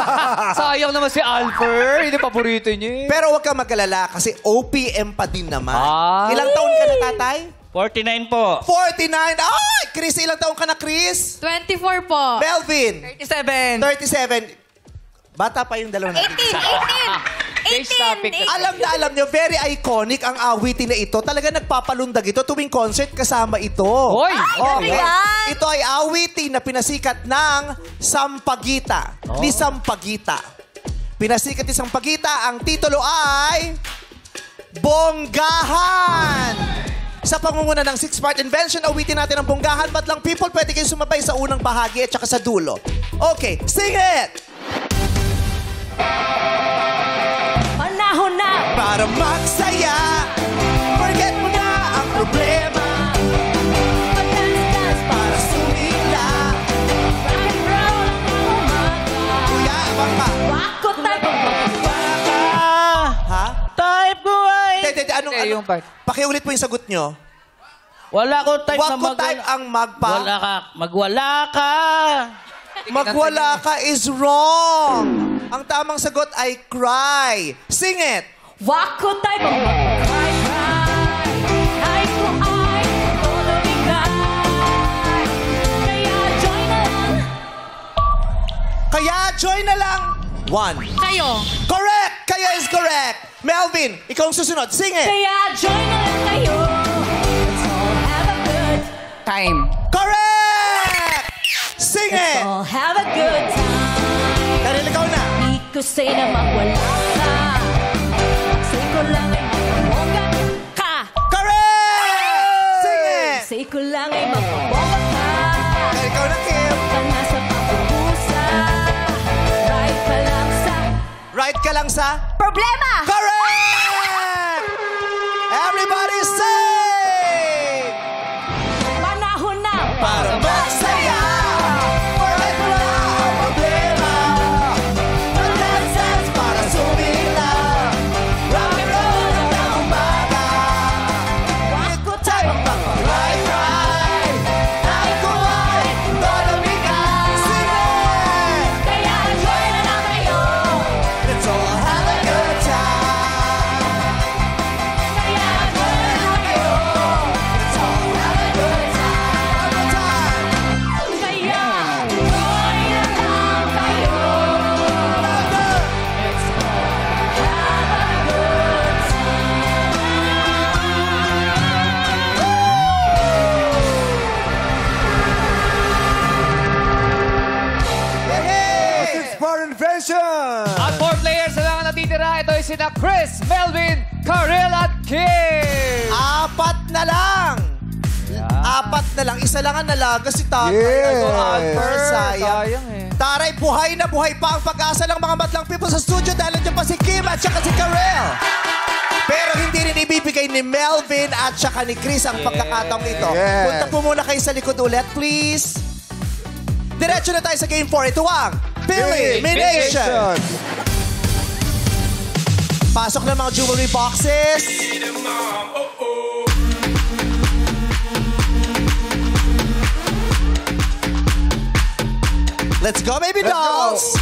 Sayang naman si Alfer. Hindi paborito niya. Pero huwag kang mag-alala kasi OPM pa din naman. Ay! Ilang taon ka na, tatay? 49 po. 49! Ay! Chris, ilang taon ka na, Chris? 24 po. Melvin? 37. 37. Bata pa yung 2 na. 18. Alam nyo, very iconic ang awitin na ito. Talaga nagpapalundag ito tuwing concert kasama ito. Hoy! Okay. yan? Ito ay awitin na pinasikat ng Sampaguita. Ni Sampaguita. Pinasikat ni Sampaguita. Ang titulo ay Bonggahan. Sa pangunguna ng 6-part invention, awitin natin ang Bonggahan. Madlang People, pwede kayo sumabay sa unang bahagi at saka sa dulo. Okay, sing it! Panahon na. Para magsaya, forget mo na ang problema. Dance Para sumila. rock and roll ang umaga. Kuya, abang ka. Wako tayo. Ha? Type ko ay... Anong, Hindi, yung part. Pakiulit po yung sagot nyo. Wala ko type Wag na ko type ang magpa. Wala ka. Magwala ka. Magwala ka is wrong. Ang tamang sagot ay cry. Sing it. Wako tayo. Cry, cry. Ay ko ay tulungan. Kaya join na lang. Kaya join na lang. 1. Kayo. Correct! Kaya is correct. Melvin, ikaw ang susunod. Sing it. Kaya join na lang kayo. Let's all have a good Time. Correct! Sing it. Let's all have a good time. Dahil ikaw na. Di ko say na mawala ka. Say ko lang ay mababongga ka. Correct! Sing it. Say ko lang ay mababongga ka. Dahil ikaw na, Kim. Ka na sa pagkukusa. Right ka lang sa Right ka lang sa... problema. Correct! Everybody say! Panahon na Para magsaya, forget mo na ang problema. Mag-dance para sumila. Rock and roll hanggang umaga. Wako tayo magpapag-ride. Ay ko ay dolamigan. Sing it! kaya join na lang kayo. Let's all have a good time. Kaya join na lang kayo. natitira, ito ay sina Chris, Melvin, Karel at Kim. 4 na lang. 4 na lang. Isa lang ang nalaga si Tatay. Yes. Sayang eh. Taray, buhay na buhay pa ang pag-asa ng mga madlang people sa studio dahil nandiyan pa si Kim at saka si Karel. Pero hindi rin ibibigay ni Melvin at saka ni Chris ang pagkakataong ito. Yes. Punta po muna kayo sa likod ulit, please. Diretso na tayo sa Game 4. Ito ang Elimination. Pasok na mga jewelry boxes. Let's go, baby dolls!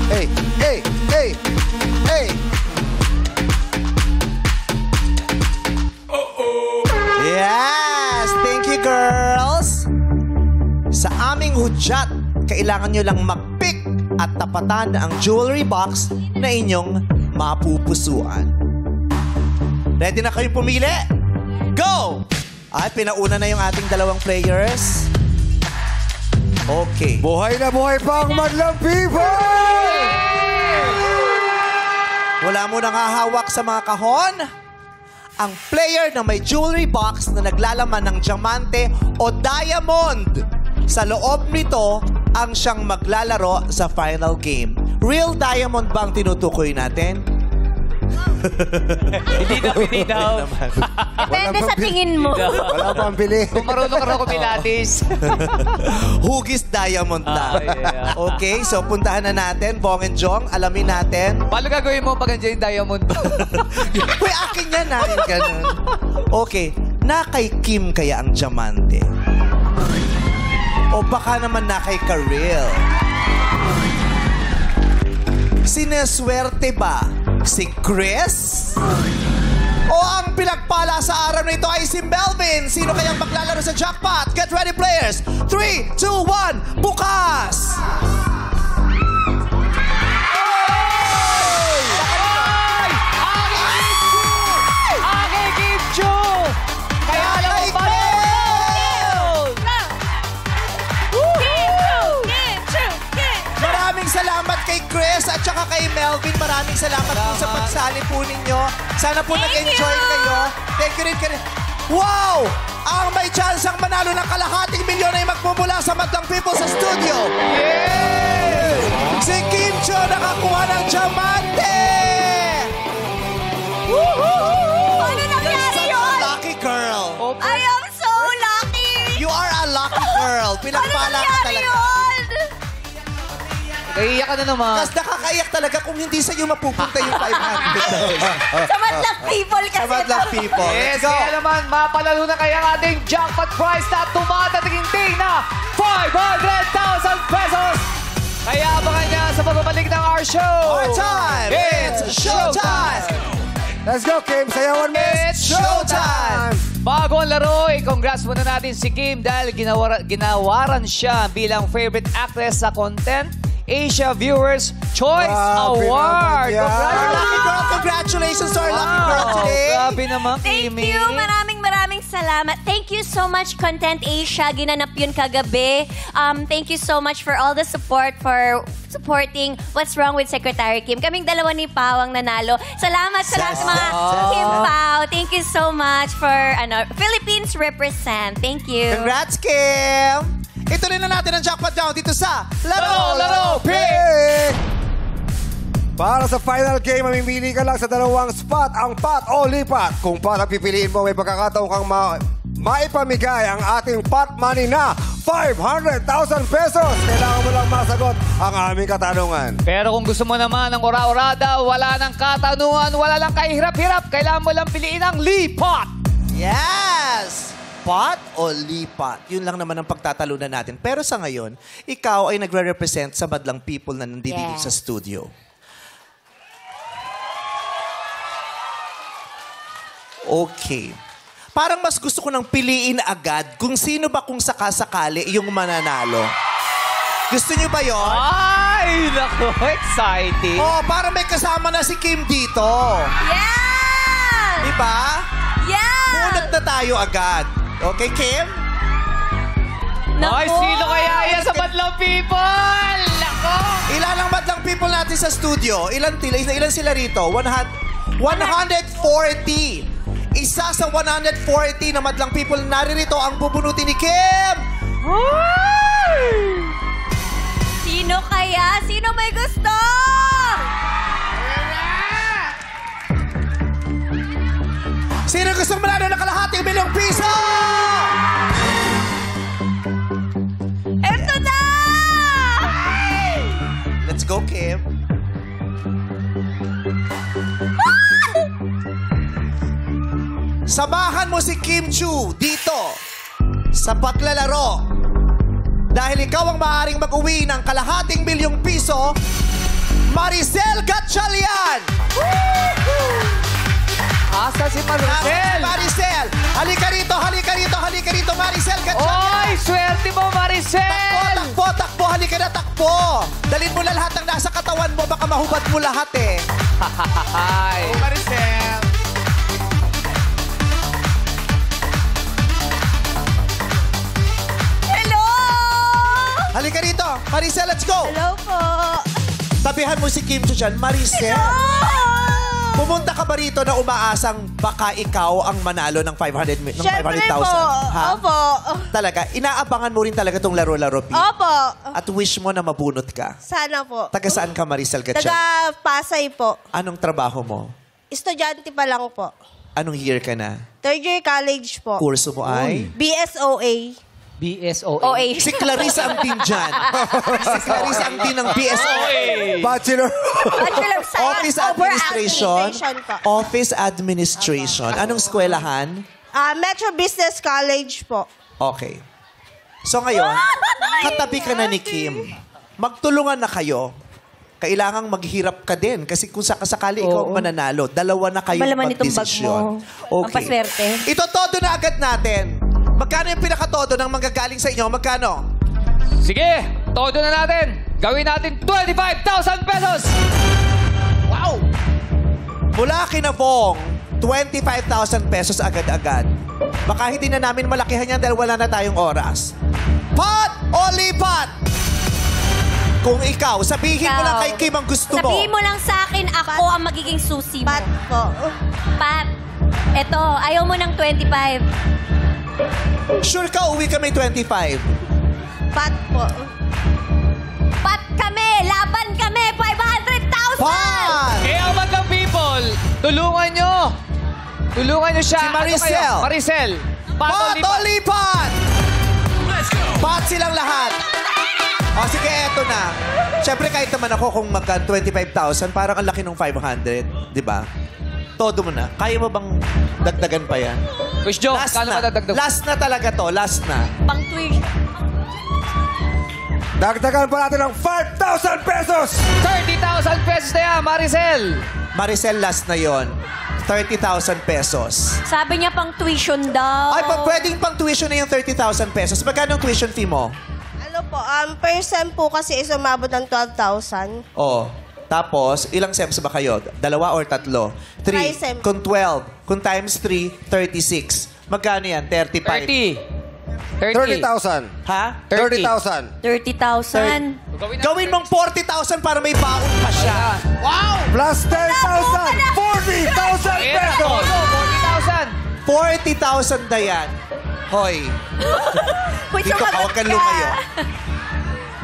Hey, hey, hey, hey. Yes! Thank you, girls! Sa aming hudyat, kailangan nyo lang mag-pick at tapatan ang jewelry box na inyong mapupusuan. Ready na kayong pumili? Go! Ay, pinauna na yung ating dalawang players. Okay. Buhay na buhay pa ang madlang people! Wala mo nang hahawak sa mga kahon. Ang player na may jewelry box na naglalaman ng diamante o diamond. Sa loob nito, ang siyang maglalaro sa final game. Real diamond ba ang tinutukoy natin? Hindi na pininaw. Depende sa tingin mo. Wala pang bili. Kung marunong ka na kumilatis. Hugis diamond lang. yeah. Okay, so puntahan na natin. Bong and Jong, alamin natin. Paano gagawin mo pag andyan yung diamond? Uy, akin yan na. Ganun. Okay, na kay Kim kaya ang diamante? O baka naman na kay Karel? Sineswerte ba si Chris? O ang pinagpala sa araw na ito ay si Melvin? Sino kayang maglalaro sa jackpot? Get ready, players! 3, 2, 1, bukas! Aking Kim Chu! Kaya naman pa rin! Maraming salamat kay Chris at saka kay Melvin. Maraming salamat po sa pagsali po ninyo. Sana po nag-enjoy kayo. Thank you rin kayo. Wow! Ang may chance ang manalo ng kalahating milyon ay magmumula sa Madlang People sa studio. Yay! Si Kim Cho nakakuha ng diamante! Paano nangyari yun? Lucky girl. I am so lucky! You are a lucky girl. Pinagpala ka talaga. Naiiyak ka na naman. Mas nakakaiyak talaga kung hindi sa iyo mapupunta yung 500. Sa Madlang People kasi. Sa Madlang People. Yes, Let's go. kaya naman, mapalalo na kaya ang ating jackpot prize na tumatating na 500,000 pesos! Kaya abangan niya sa pagbabalik ng our show! Our time! It's showtime! Let's go, Kim. Sayawan mo. It's showtime! Bago ang laro, congrats muna natin si Kim dahil ginawaran siya bilang favorite actress sa Content Asia Viewers Choice Award. Naman yan. Our lucky girl, congratulations to our lucky girl today. Grabe naman, Thank Kimi. you. Maraming salamat. Thank you so much, Content Asia. Ginanap yun kagabi. Thank you so much for all the support, for supporting What's Wrong with Secretary Kim. Kaming dalawa ni Pao ang nanalo. Salamat sa lahat ng mga Kim Pao. Thank you so much for Philippines represent. Thank you. Congrats, Kim! Ituloy na natin ang jackpot down dito sa Laro, Pick! Para sa final game, mamimili ka lang sa dalawang spot, ang pot o lipat. Kung pot ang pipiliin mo, may pagkakataon kang maipamigay ang ating pot money na 500,000 pesos. Kailangan mo lang masagot ang aming katanungan. Pero kung gusto mo naman ng ora-orada, wala nang katanungan, wala lang kahirap-hirap, kailangan mo lang piliin ang lipat. Yes! Pot o lipat? Yun lang naman ang pagtatalunan natin. Pero sa ngayon, ikaw ay nagre-represent sa Madlang People na nandito dito sa studio. Okay. Parang mas gusto ko nang piliin agad kung sino ba kung sakasakali yung mananalo. Gusto niyo ba yon? Ay, naku, exciting. Oh, parang may kasama na si Kim dito. Yeah! Diba? Yeah! Munot na tayo agad. Okay, Kim? Ay, sino kaya yan sa Madlang People? Ilan ang madlang people natin sa studio? Ilan sila rito? 140. Isa sa 140 na madlang people naririto ang bubunutin ni Kim. Sino kaya? Sino may gusto? Sino gustong manalo ng kalahating milyong piso? Eto na! Let's go, Kim. Samahan mo si Kim Chu dito sa paglalaro. Dahil ikaw ang maaaring mag-uwi ng kalahating milyong piso, Maricel Gatchalian! Asa si Maricel? Maricel! Halika rito, Maricel Gatchalian! Oy, swerte mo, Maricel! Takbo, halika na, takbo! Dalhin mo na lahat ng nasa katawan mo, baka mahubad mo lahat eh. Hi. Maricel! Hello! Halika rito, Maricel, let's go! Hello po! Tabihan mo si Kim Chu dyan, Maricel. Pumunta ka ba rito na umaasang baka ikaw ang manalo ng 500,000? Siyempre po. Ha? Opo. Talaga? Inaabangan mo rin talaga tong laro-laro, P? Opo. At wish mo na mabunot ka? Sana po. Taga saan ka, Maricel Gatchalian? Taga Pasay po. Anong trabaho mo? Estudyante pa lang po. Anong year ka na? Third year college po. Kurso mo ay? BSOA. BSOA. OA. Si Clarissa ang din dyan. Si Clarissa ang din ng BSOA. Bachelor. Bachelor of Science. Office Over Administration. po. Office Administration. Anong eskwelahan? Metro Business College po. Okay. So ngayon, katabi ka na ni Kim. Magtulungan na kayo. Kailangang maghirap ka din. Kasi kung sakasakali ikaw ang mananalo, dalawa na kayo Malaman itong bag magdesisyon. mo. Ang paswerte. Ito todo na agad natin. Magkano yung pinakatodo ng manggagaling sa inyo? Magkano? Sige, todo na natin. Gawin natin 25,000 pesos. Wow! Mula kina Bong, 25,000 pesos agad-agad. Baka hindi na namin malakihan yan dahil wala na tayong oras. Pat o lipat? Kung ikaw, sabihin mo lang kay Kim ang gusto mo. Sabihin mo lang sa akin, ako ang magiging susi mo. Pat po. Pat. Eto, ayaw mo ng 25. Sure ka, uwi kami 25. Pat po. Pat kami! Laban kami! 500,000! Pat! Kaya madlang people, tulungan nyo. Tulungan nyo siya. Si Maricel. Ano kayo? Maricel. Pat o lipat? Pat silang lahat. O sige, eto na. Siyempre kahit naman ako kung magka 25,000, parang ang laki ng 500. Di ba? Todo mo na. Kaya mo bang dagdagan pa yan? Wish Joe, Last kano na. ka dadagdag? Last na talaga to. Last na. Pang tuition. Dagdagan pa natin ng 5,000 pesos! 30,000 pesos na yan, Maricel. Maricel, last na yon. 30,000 pesos. Sabi niya pang tuition daw. Ay, pwedeng pang tuition na yung 30,000 pesos. Magkano ang tuition fee mo? Ano po, per sem po kasi is umabot ng 12,000. Oh. Tapos, ilang sems ba kayo? Dalawa or tatlo? 3. Trisem. Kung 12. Kung times 3, 36. Magkano yan? 35. 30. 30,000. Ha? 30,000. 30,000. Gawin mong 40,000 para may baon pa siya. Wow! Plus 10,000. 40,000 pesos! 40,000. 40,000 na yan. Hoy. Uy, Dito ka, sumagot huwag kang lumayo.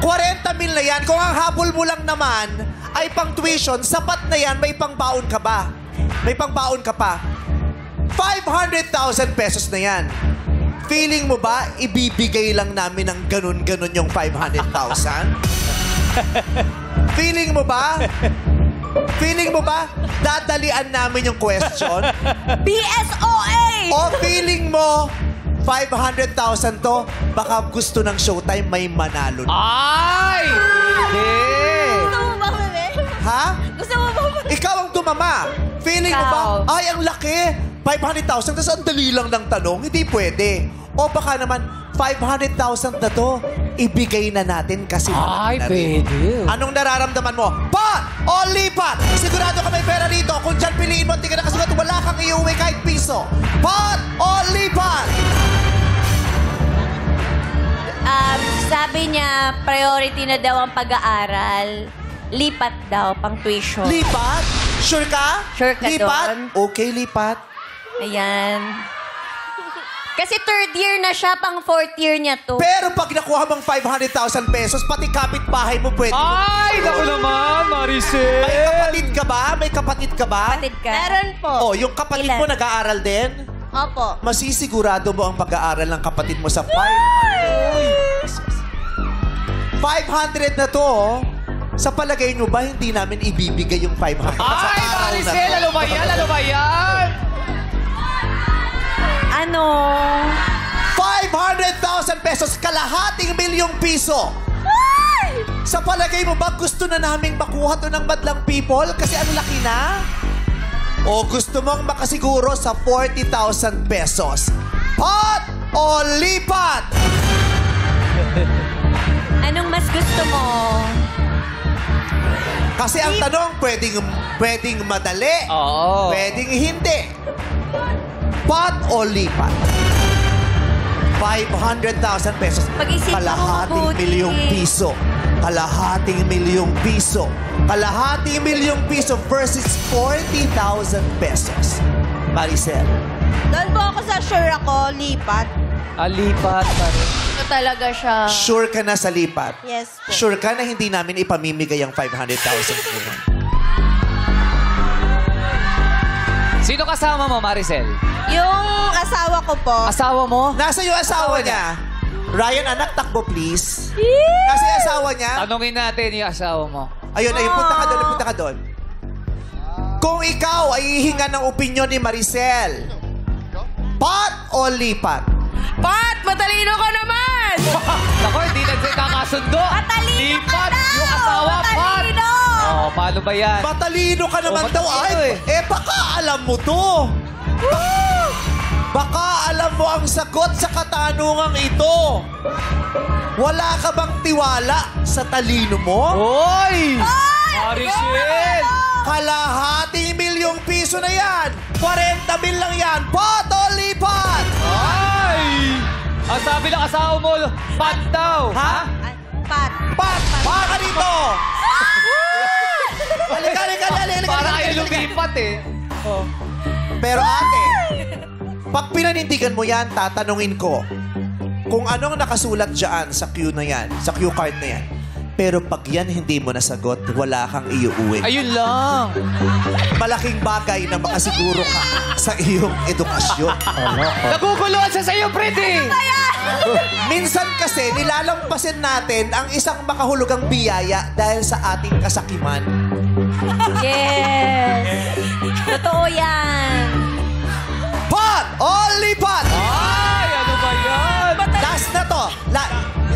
40 mil na yan. Kung ang habol mo lang naman ay pang tuition, sapat na yan, may pang baon ka ba? May pang baon ka pa. 500,000 pesos na yan. Feeling mo ba, ibibigay lang namin ng ganun-ganun yung 500,000? Feeling mo ba? Feeling mo ba, dadalian namin yung question? BSOA! O feeling mo, 500,000 to, baka gusto ng Showtime may manalo. Ay! Hindi. Gusto mo ba kami? Ha? Gusto mo ba kami? Ikaw ang tumama. Feeling mo ba, ay, ang laki. 500,000, tapos ang dali lang ng tanong. Hindi pwede. O baka naman, 500,000 na to, ibigay na natin kasi Ay, na rin. pwede. Anong nararamdaman mo? Pat o lipat? Sigurado ka may pera dito. Kung dyan piliin mo, hindi ka nakasugat, wala kang iuwi kahit piso. Pat o lipat? Sabi niya, priority na daw ang pag-aaral. Lipat daw, pang tuition. Lipat? Sure ka? Sure ka lipat? doon? Okay, lipat. Ayan. Kasi third year na siya, pang fourth year niya to. Pero pag nakuha mong 500,000 pesos, pati kapitbahay mo pwede. Ay, naku naman, Maricel. May kapatid ka ba? May kapatid ka ba? Kapatid ka. Meron po. Oh, yung kapatid Ilan? mo nag-aaral din? Opo. Masisigurado mo ang pag-aaral ng kapatid mo sa 500 na to, oh. Sa palagay nyo ba, hindi namin ibibigay yung 500 sa Ay, araw na Maricel, to? ano ba yan? Ano ba yan? Ano? 500,000 pesos, kalahating milyong piso. Sa palagay mo ba, gusto na naming makuha to ng madlang people? Kasi ang laki na. O gusto mong makasiguro sa 40,000 pesos? Pot o lipat? Anong mas gusto mo? Kasi ang tanong, pwedeng madali, Oo. pwedeng hindi. Pot o lipat? 500,000 pesos. Pag-isipan mo Kalahating mabuti. milyong piso. Kalahating milyong piso. Kalahating milyong piso versus 40,000 pesos. Maricel. Doon po ako sa sure ako, lipat. Alipat pa rin. Ito talaga siya. Sure ka na sa lipat? Yes po. Sure ka na hindi namin ipamimigay ang 500,000 ngayon? Sino kasama mo, Maricel? Yung asawa ko po. Asawa mo? Nasa yung asawa niya? Ryan, anak, takbo please. Nasa yung asawa niya? Tanungin natin yung asawa mo. Ayun, punta ka doon. Kung ikaw ay hihinga ng opinyon ni Maricel, pot o lipat? Pat, matalino ka naman! Ako, hindi nagkakasundo. Matalino Lipat ka daw! yung asawa, Pat. Matalino! Oh, paano ba yan? Matalino ka naman daw. matalino Ay, baka alam mo to. Baka alam mo ang sagot sa katanungang ito. Wala ka bang tiwala sa talino mo? Hoy! Maricel! Kalahating milyong piso na yan. 40 mil lang yan. Pot o lipat? Ay! Ang sabi ng asawa mo, pat daw. Ha? Pat. Pat! Baka dito! Halika. Para ayaw lumipat eh. Pero ate, pag pinanindigan mo yan, tatanungin ko kung anong nakasulat dyan sa cue na yan, sa cue card na yan. Pero pag yan hindi mo nasagot, wala kang iuuwi. Ayun lang. Malaking bagay na makasiguro ka sa iyong edukasyon. Naguguluhan sa sa'yo, pretty. Minsan kasi nilalampasin natin ang isang makahulugang biyaya dahil sa ating kasakiman. Yes. Totoo yan. Pot o lipat? Ay, ano ba yan? Last na to.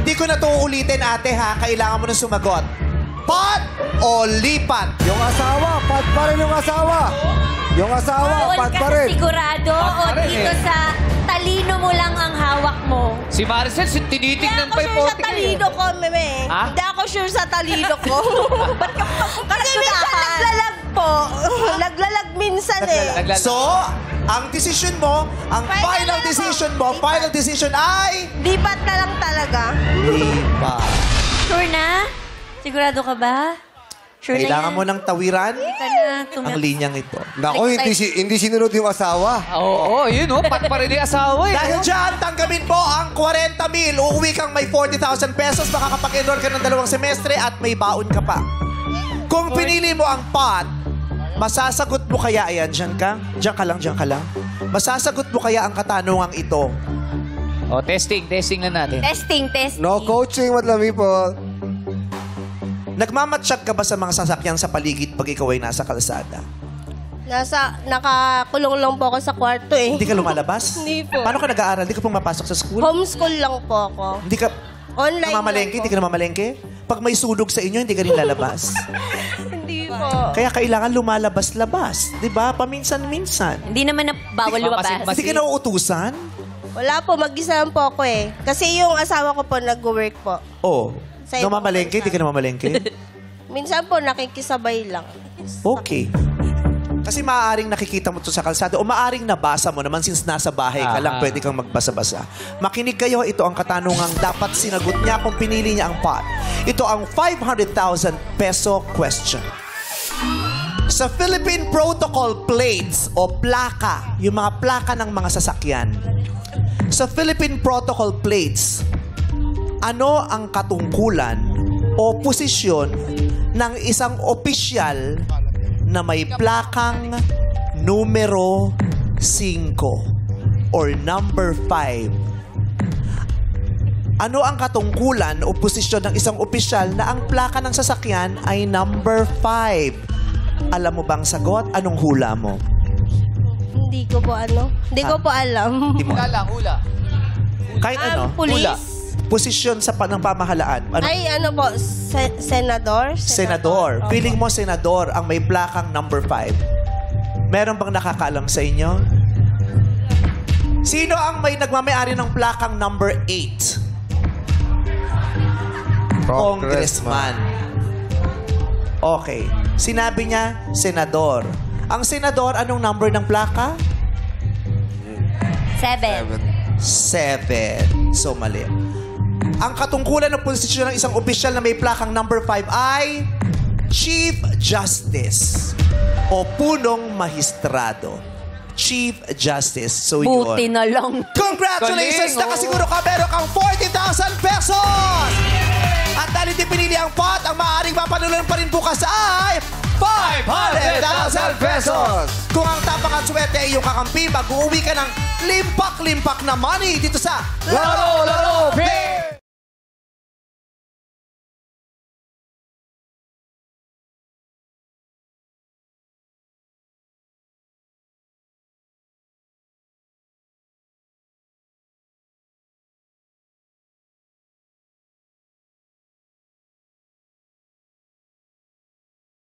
Hindi ko na to uulitin, ate, ha? Kailangan mo na sumagot. Pot o lipat? Yung asawa, pat pa rin yung asawa. Yung asawa, Doon pat ka pa sa rin. sigurado Pat o pa rin dito eh. sa talino mo lang ang hawak mo? Si Maricel, Hindi tinitignan ako pa yung sure sa 40K. talino ko, meme. Ha? Hindi ako sure sa talino ko. Ba't ka Kasi minsan naglalag po. Naglalag minsan eh. So, ang decision mo, ang final decision ay... Lipat na lang talaga. Lipat. Sure na? Sigurado ka ba? Sure Kailangan na mo yan. ng tawiran Ka na, ang linyang ito. Nako, hindi sinunod yung asawa. Oo, yun oh. Pat pa rin yung asawa eh. Dahil dyan, tanggapin mo ang 40 mil. Uuwi kang may 40,000 pesos. Makakapag-enroll ka ng 2 semestre at may baon ka pa. Kung pinili mo ang pot, masasagot mo kaya, ayan, dyan ka lang. Masasagot mo kaya ang katanungang ito. Oh, testing na natin. Testing. No coaching, madlami po. Nagmamatsyag ka ba sa mga sasakyan sa paligid pag ikaw ay nasa kalsada? Nakakulong lang po ako sa kwarto eh. Hindi ka lumalabas? Hindi po. Paano ka nag-aaral? Hindi ka pumapasok sa school? Homeschool lang po ako. Hindi ka Online namamalengke? lang po. Hindi ka namamalengke? Pag may sulog sa inyo, hindi ka rin lalabas. Hindi po. Kaya kailangan lumalabas-labas. Di ba? Paminsan-minsan. Hindi naman na bawal lumabas. Hindi ka nauutusan? Wala po, mag-isa lang po ako eh. Kasi yung asawa ko po nag-work po. Oo. Sa ibang Namamalengke? Hindi ka namamalengke? Minsan po nakikisabay lang. Okay. Kasi maaaring nakikita mo ito sa kalsada o maaaring nabasa mo naman since nasa bahay ka lang, pwede kang magbasa-basa. Makinig kayo, ito ang katanungang dapat sinagot niya kung pinili niya ang pot. Ito ang 500,000 peso question. Sa Philippine Protocol Plates o plaka, yung mga plaka ng mga sasakyan. Sa Philippine Protocol Plates, ano ang katungkulan o posisyon ng isang opisyal na may plakang numero 5 or number 5? Ano ang katungkulan o posisyon ng isang opisyal na ang plaka ng sasakyan ay number 5? Alam mo bang sagot? Anong hula mo? Hindi ko po Hindi ko po alam. Hula. Kahit ano? Police? Hula. Posisyon sa ng pamahalaan. Ano? Ay, ano po? Senador? Senador. Feeling mo senador ang may plakang number 5. Meron bang nakakaalam sa inyo? Sino ang may nagmamayari ng plakang number 8? Congressman. Okay. Sinabi niya, senador. Ang senador, anong number ng plaka? 7. 7. So, mali. Ang katungkulan ng posisyon ng isang opisyal na may plakang number 5 ay Chief Justice o punong mahistrado. Chief Justice. So, Buti yun. na lang. Congratulations! Nakasiguro ka, meron kang 40,000 pesos! At dahil hindi pinili ang pot, ang maaaring mapanulan pa rin bukas ay 500,000 pesos! Kung ang tapak at swerte ay iyong kakampi, mag-uwi ka ng limpak-limpak na money dito sa Laro, Laro, Pay!